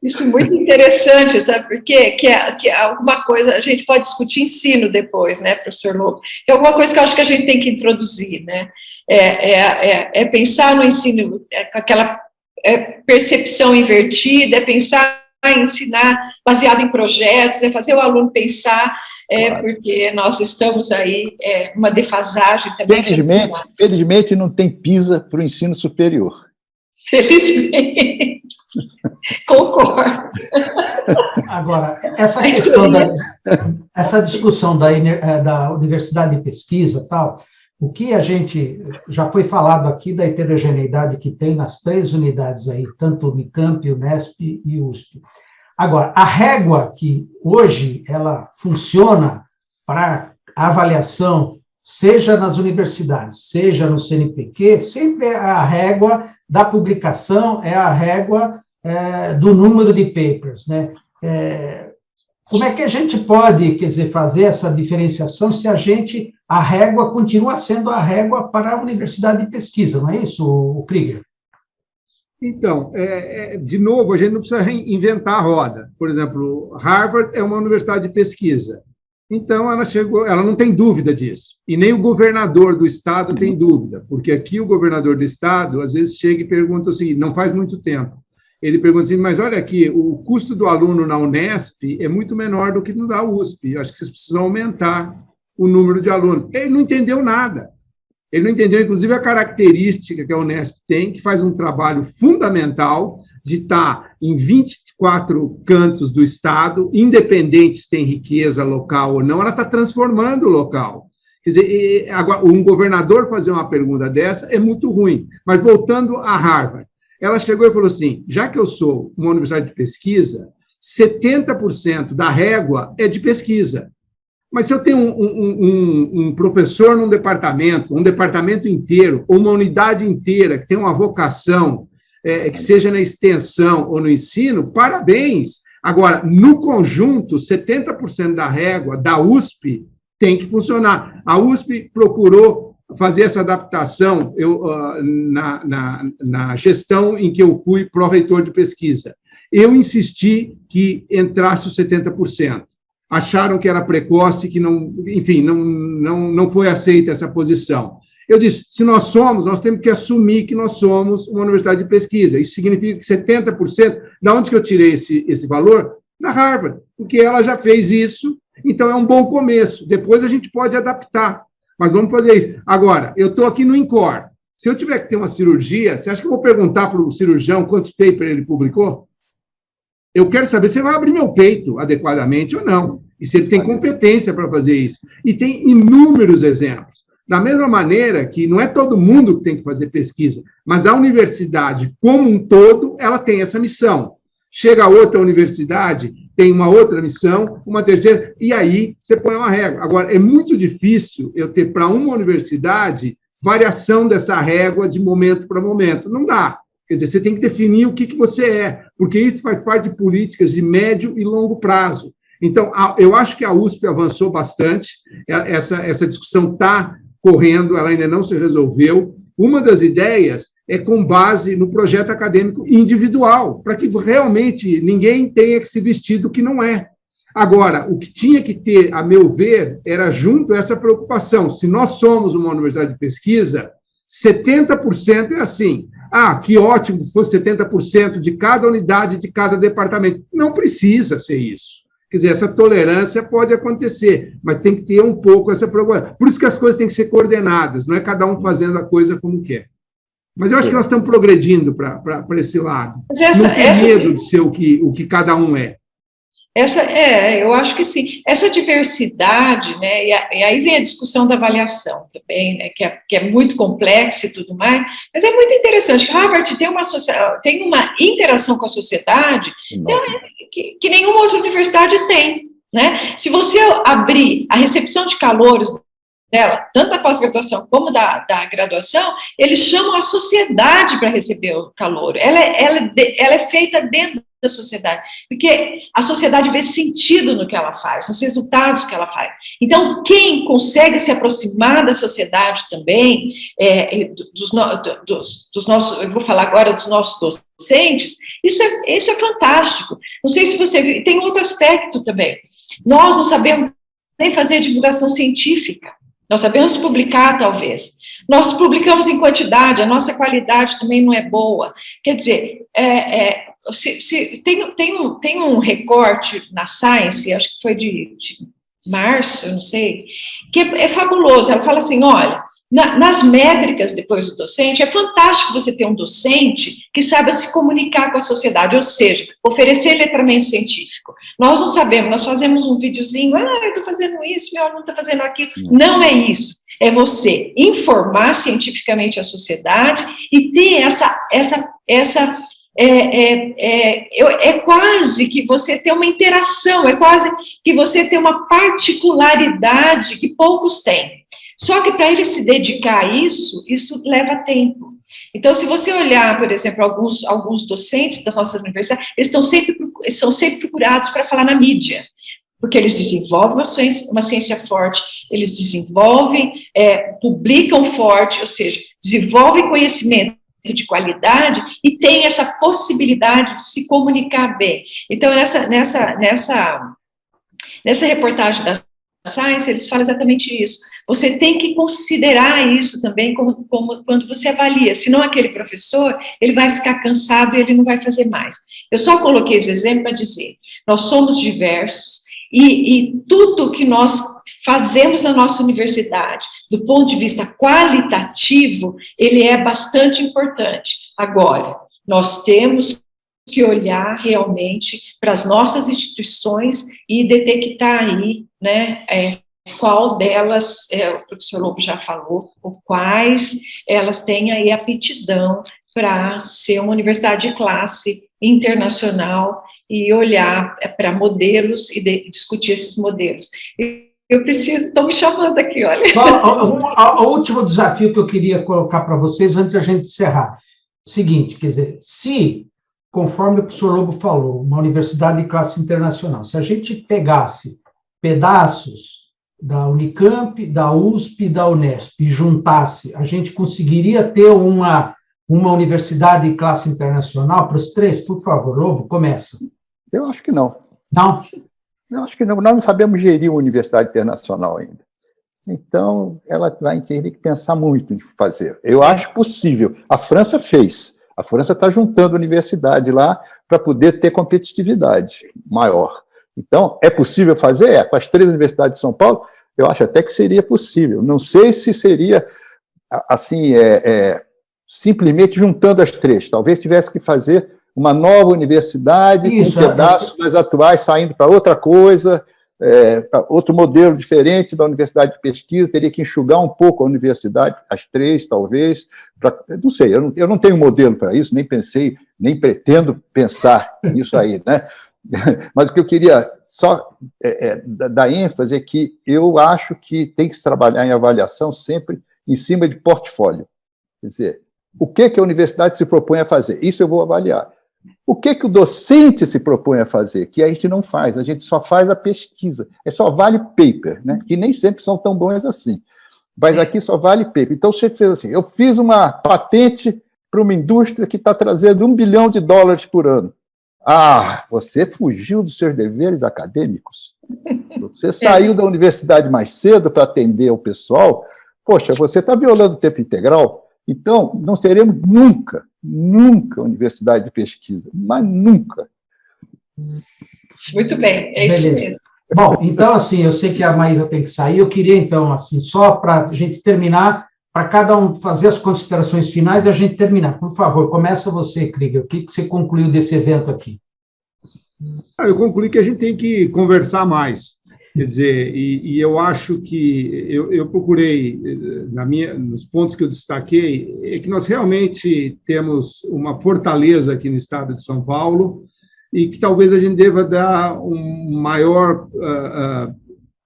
Isso é muito interessante, sabe por quê? Que é alguma coisa, a gente pode discutir ensino depois, né, professor Lobo? É alguma coisa que eu acho que a gente tem que introduzir, né? É pensar no ensino, com aquela percepção invertida, é pensar em ensinar baseado em projetos, é fazer o aluno pensar, claro. Porque nós estamos aí, uma defasagem também.
Felizmente não tem PISA para o ensino superior.
Felizmente. Concordo.
Agora, essa discussão da universidade de pesquisa, tal, o que a gente já foi falado aqui da heterogeneidade que tem nas 3 unidades aí, tanto Unicamp, Unesp e USP. Agora, a régua que hoje ela funciona para avaliação, seja nas universidades, seja no CNPq, sempre é a régua da publicação, é a régua do número de papers, né? Como é que a gente pode, quer dizer, fazer essa diferenciação se a régua continua sendo a régua para a universidade de pesquisa, não é isso, o Krieger?
Então, de novo, a gente não precisa reinventar a roda. Por exemplo, Harvard é uma universidade de pesquisa. Então, ela não tem dúvida disso. E nem o governador do estado tem dúvida, porque aqui o governador do estado, às vezes, chega e pergunta o seguinte, não faz muito tempo, ele pergunta assim, mas olha aqui, o custo do aluno na Unesp é muito menor do que no da USP, eu acho que vocês precisam aumentar o número de alunos. Ele não entendeu nada. Ele não entendeu, inclusive, a característica que a Unesp tem, que faz um trabalho fundamental de estar em 24 cantos do Estado, independente se tem riqueza local ou não, ela está transformando o local. Quer dizer, agora, um governador fazer uma pergunta dessa é muito ruim. Mas, voltando a Harvard, ela chegou e falou assim, já que eu sou uma universidade de pesquisa, 70% da régua é de pesquisa. Mas se eu tenho um professor num departamento, um departamento inteiro, ou uma unidade inteira que tem uma vocação, que seja na extensão ou no ensino, parabéns. Agora, no conjunto, 70% da régua da USP tem que funcionar. A USP procurou fazer essa adaptação na gestão em que eu fui pró-reitor de pesquisa. Eu insisti que entrasse os 70%. Acharam que era precoce, que não, enfim, não foi aceita essa posição. Eu disse, se nós temos que assumir que nós somos uma universidade de pesquisa. Isso significa que 70%, da onde que eu tirei esse valor? Da Harvard, porque ela já fez isso, então é um bom começo. Depois a gente pode adaptar, mas vamos fazer isso. Agora, eu estou aqui no INCOR. Se eu tiver que ter uma cirurgia, você acha que eu vou perguntar para o cirurgião quantos papers ele publicou? Eu quero saber se ele vai abrir meu peito adequadamente ou não, e se ele tem competência para fazer isso. E tem inúmeros exemplos. Da mesma maneira que não é todo mundo que tem que fazer pesquisa, mas a universidade, como um todo, ela tem essa missão. Chega a outra universidade, tem uma outra missão, uma terceira, e aí você põe uma régua. Agora, é muito difícil eu ter para uma universidade variação dessa régua de momento para momento. Não dá. Quer dizer, você tem que definir o que você é, porque isso faz parte de políticas de médio e longo prazo. Então, eu acho que a USP avançou bastante, essa discussão está correndo, ela ainda não se resolveu. Uma das ideias é com base no projeto acadêmico individual, para que realmente ninguém tenha que se vestir do que não é. Agora, o que tinha que ter, a meu ver, era junto a essa preocupação. Se nós somos uma universidade de pesquisa, 70% é assim. Ah, que ótimo se fosse 70% de cada unidade, de cada departamento. Não precisa ser isso. Quer dizer, essa tolerância pode acontecer, mas tem que ter um pouco essa preocupação. Por isso que as coisas têm que ser coordenadas, não é cada um fazendo a coisa como quer. Mas eu acho que nós estamos progredindo para esse lado.
Mas
não tem medo de ser o que cada um é.
Eu acho que sim. Essa diversidade, né, e aí vem a discussão da avaliação também, né, que é muito complexa e tudo mais, mas é muito interessante. Harvard tem uma interação com a sociedade que nenhuma outra universidade tem, né? Se você abrir a recepção de calouros dela, tanto da pós-graduação como da graduação, eles chamam a sociedade para receber o calouro. Ela é feita dentro da sociedade, porque a sociedade vê sentido no que ela faz, nos resultados que ela faz. Então, quem consegue se aproximar da sociedade também, dos nossos, eu vou falar agora dos nossos docentes, isso é fantástico. Não sei se você viu, tem outro aspecto também. Nós não sabemos nem fazer divulgação científica, nós sabemos publicar, talvez. Nós publicamos em quantidade, a nossa qualidade também não é boa. Quer dizer, tem um recorte na Science, acho que foi de março, eu não sei, que é fabuloso. Ela fala assim, olha, nas métricas depois do docente, é fantástico você ter um docente que saiba se comunicar com a sociedade, ou seja, oferecer letramento científico. Nós não sabemos, nós fazemos um videozinho, eu estou fazendo isso, meu aluno está fazendo aquilo. Não é isso. É você informar cientificamente a sociedade e ter é quase que você tem uma interação, é quase que você tem uma particularidade que poucos têm. Só que para ele se dedicar a isso leva tempo. Então, se você olhar, por exemplo, alguns docentes das nossas universidades, eles são sempre procurados para falar na mídia, porque eles desenvolvem uma ciência forte, eles desenvolvem, publicam forte, ou seja, desenvolvem conhecimento de qualidade e tem essa possibilidade de se comunicar bem. Então, nessa reportagem da Science, eles falam exatamente isso. Você tem que considerar isso também como quando você avalia, senão aquele professor, ele vai ficar cansado e ele não vai fazer mais. Eu só coloquei esse exemplo para dizer, nós somos diversos e tudo que nós fazemos na nossa universidade, do ponto de vista qualitativo, ele é bastante importante. Agora, nós temos que olhar realmente para as nossas instituições e detectar aí, né, qual delas, o professor Lobo já falou, ou quais elas têm aí aptidão para ser uma universidade de classe internacional e olhar para modelos e discutir esses modelos. Estão me chamando aqui, olha.
O último desafio que eu queria colocar para vocês, antes de a gente encerrar, o seguinte, quer dizer, se, conforme o professor Lobo falou, uma universidade de classe internacional, se a gente pegasse pedaços da Unicamp, da USP e da Unesp e juntasse, a gente conseguiria ter uma universidade de classe internacional para os três? Por favor, Lobo, começa.
Eu acho que não.
Não?
Eu acho que não. Nós não sabemos gerir uma universidade internacional ainda. Então, ela vai ter que pensar muito em fazer. Eu acho possível. A França fez. A França está juntando universidade lá para poder ter competitividade maior. Então, é possível fazer? Com as 3 universidades de São Paulo, eu acho até que seria possível. Não sei se seria, assim, simplesmente juntando as 3. Talvez tivesse que fazer uma nova universidade, com pedaços das atuais saindo para outra coisa, para outro modelo diferente da universidade de pesquisa, teria que enxugar um pouco a universidade, as 3, talvez, não sei, eu não tenho modelo para isso, nem pensei, nem pretendo pensar nisso aí, né? Mas o que eu queria só dar ênfase é que eu acho que tem que se trabalhar em avaliação sempre em cima de portfólio. Quer dizer, o que a universidade se propõe a fazer? Isso eu vou avaliar. O que o docente se propõe a fazer? Que a gente não faz, a gente só faz a pesquisa. Só vale paper, né? Que nem sempre são tão bons assim. Mas aqui só vale paper. Então, o chefe fez assim, eu fiz uma patente para uma indústria que está trazendo $1 bilhão por ano. Ah, você fugiu dos seus deveres acadêmicos? Você saiu da universidade mais cedo para atender o pessoal? Poxa, você está violando o tempo integral? Então, não seremos nunca universidade de pesquisa, mas nunca.
Muito bem, é isso mesmo.
Bom, então, assim, eu sei que a Maísa tem que sair, eu queria, então, assim, só para a gente terminar, para cada um fazer as considerações finais e a gente terminar. Por favor, começa você, Krieger. O que você concluiu desse evento aqui?
Eu concluí que a gente tem que conversar mais. Quer dizer, e eu acho que eu procurei, nos pontos que eu destaquei, é que nós realmente temos uma fortaleza aqui no estado de São Paulo e que talvez a gente deva dar um maior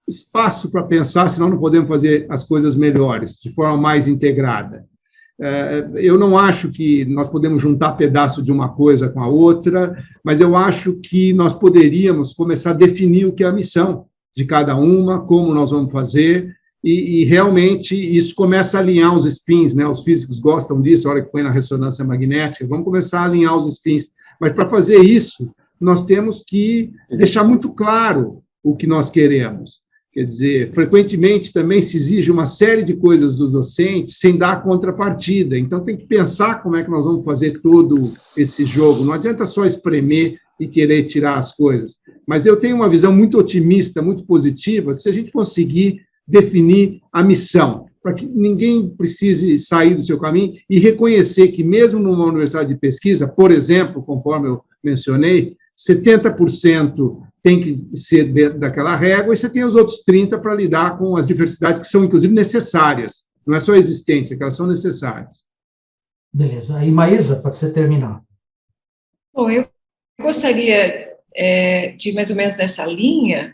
espaço para pensar, senão não podemos fazer as coisas melhores, de forma mais integrada. Eu não acho que nós podemos juntar pedaço de uma coisa com a outra, mas eu acho que nós poderíamos começar a definir o que é a missão de cada uma, como nós vamos fazer, e realmente isso começa a alinhar os spins, né? Os físicos gostam disso, a hora que põe na ressonância magnética, vamos começar a alinhar os spins, mas para fazer isso, nós temos que deixar muito claro o que nós queremos. Quer dizer, frequentemente também se exige uma série de coisas do docente sem dar contrapartida. Então, tem que pensar como é que nós vamos fazer todo esse jogo. Não adianta só espremer e querer tirar as coisas. Mas eu tenho uma visão muito otimista, muito positiva, se a gente conseguir definir a missão, para que ninguém precise sair do seu caminho e reconhecer que, mesmo numa universidade de pesquisa, por exemplo, conforme eu mencionei, 70% tem que ser dentro daquela régua, e você tem os outros 30% para lidar com as diversidades que são, inclusive, necessárias. Não é só existência, que elas são necessárias.
Beleza. Aí, Maísa, para você terminar.
Bom, eu gostaria de mais ou menos nessa linha,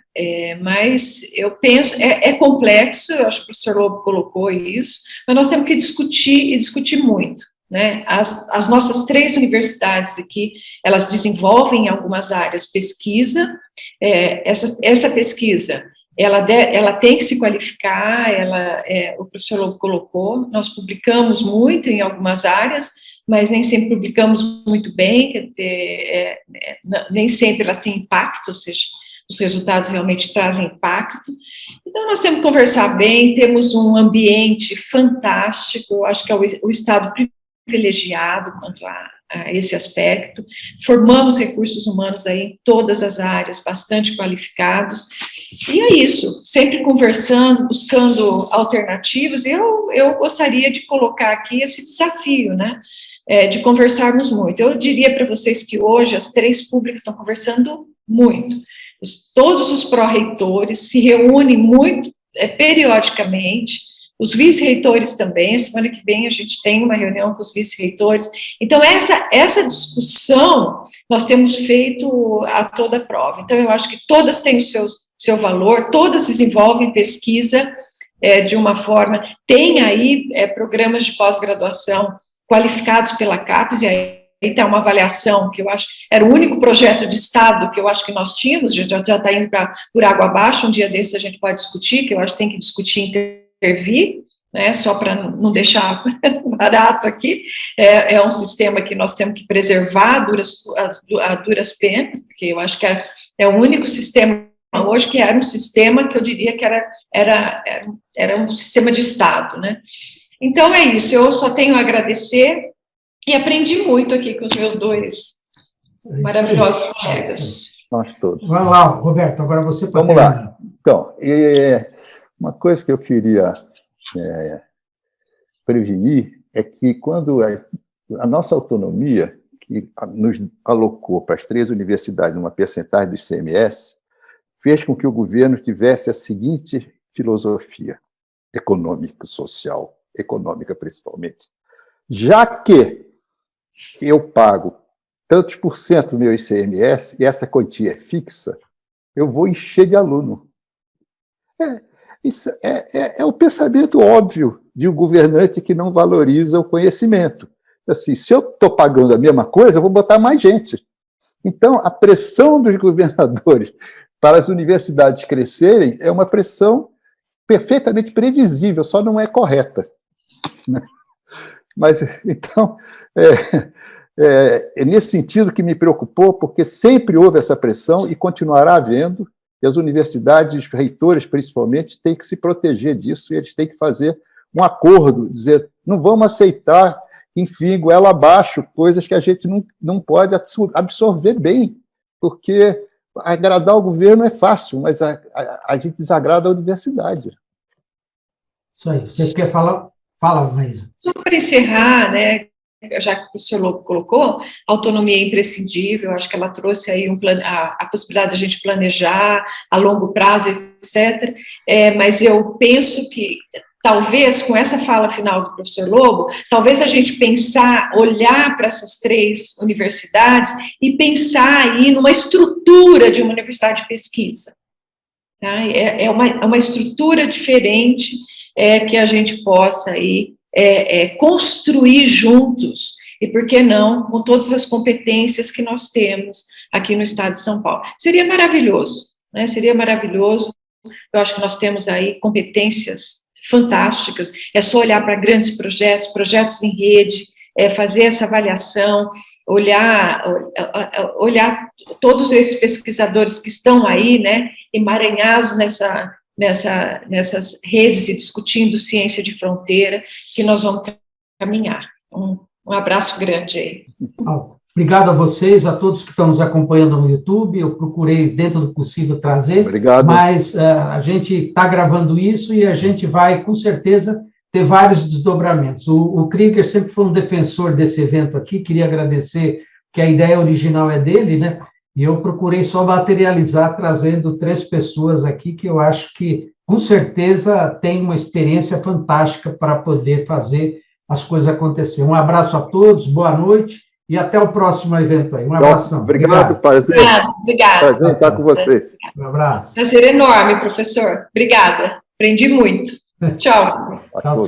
mas eu penso, é complexo, eu acho que o professor Lobo colocou isso, mas nós temos que discutir, e discutir muito. Né? As nossas 3 universidades aqui, elas desenvolvem em algumas áreas pesquisa, essa pesquisa, ela tem que se qualificar, o professor Lobo colocou, nós publicamos muito em algumas áreas, mas nem sempre publicamos muito bem, quer dizer, nem sempre elas têm impacto, ou seja, os resultados realmente trazem impacto. Então, nós temos que conversar bem, temos um ambiente fantástico, eu acho que é o estado privilegiado quanto a esse aspecto, formamos recursos humanos aí em todas as áreas, bastante qualificados, e é isso, sempre conversando, buscando alternativas, e eu gostaria de colocar aqui esse desafio, né, de conversarmos muito. Eu diria para vocês que hoje as 3 públicas estão conversando muito, todos os pró-reitores se reúnem muito, periodicamente, os vice-reitores também, semana que vem a gente tem uma reunião com os vice-reitores. Então, essa discussão nós temos feito a toda prova. Então, eu acho que todas têm o seu valor, todas desenvolvem pesquisa de uma forma, tem aí programas de pós-graduação qualificados pela CAPES, e aí está uma avaliação que eu acho, era o único projeto de Estado que eu acho que nós tínhamos, já está indo por água abaixo, um dia desses a gente pode discutir, que eu acho que tem que discutir intervir, né, só para não deixar barato aqui, é um sistema que nós temos que preservar a duras penas, porque eu acho que é o único sistema hoje que era um sistema que eu diria que era um sistema de Estado, né. Então é isso, eu só tenho a agradecer e aprendi muito aqui com os meus 2 maravilhosos colegas.
Nós todos.
Vai lá, Roberto, agora você pode
Vamos lá. Então, uma coisa que eu queria prevenir é que quando a nossa autonomia, que nos alocou para as 3 universidades numa percentagem do ICMS, fez com que o governo tivesse a seguinte filosofia econômica, social, econômica principalmente. Já que eu pago tantos por cento do meu ICMS e essa quantia é fixa, eu vou encher de aluno. Isso é o pensamento óbvio de um governante que não valoriza o conhecimento. Assim, se eu estou pagando a mesma coisa, eu vou botar mais gente. Então, a pressão dos governadores para as universidades crescerem é uma pressão perfeitamente previsível, só não é correta. Mas, então, é nesse sentido que me preocupou, porque sempre houve essa pressão e continuará havendo, e as universidades, os reitores, principalmente, têm que se proteger disso, e eles têm que fazer um acordo, dizer, não vamos aceitar, enfim, goela abaixo, coisas que a gente não pode absorver bem, porque agradar o governo é fácil, mas a gente desagrada a universidade.
Isso aí. Você quer falar? Fala, Maísa.
Só para encerrar, né, já que o professor Lobo colocou, autonomia é imprescindível, acho que ela trouxe aí a possibilidade de a gente planejar a longo prazo, etc. Mas eu penso que, talvez, com essa fala final do professor Lobo, talvez a gente olhar para essas 3 universidades e pensar aí numa estrutura de uma universidade de pesquisa. Tá? É uma estrutura diferente que a gente possa aí construir juntos, e por que não, com todas as competências que nós temos aqui no estado de São Paulo. Seria maravilhoso, né? Seria maravilhoso. Eu acho que nós temos aí competências fantásticas, é só olhar para grandes projetos em rede, fazer essa avaliação, olhar todos esses pesquisadores que estão aí, né, emaranhados nessas redes e discutindo ciência de fronteira, que nós vamos caminhar. Um abraço grande aí.
Obrigado a vocês, a todos que estão nos acompanhando no YouTube. Eu procurei, dentro do possível, trazer.
Obrigado.
Mas a gente está gravando isso e a gente vai, com certeza, ter vários desdobramentos. O Krieger sempre foi um defensor desse evento aqui, queria agradecer, que a ideia original é dele, né? E eu procurei só materializar, trazendo 3 pessoas aqui que eu acho que, com certeza, tem uma experiência fantástica para poder fazer as coisas acontecer. Um abraço a todos, boa noite e até o próximo evento aí. Um abração.
Obrigado, prazer.
Obrigada.
Prazer em estar com vocês.
Um abraço.
Prazer enorme, professor. Obrigada. Aprendi muito. Tchau.
Tchau, tchau.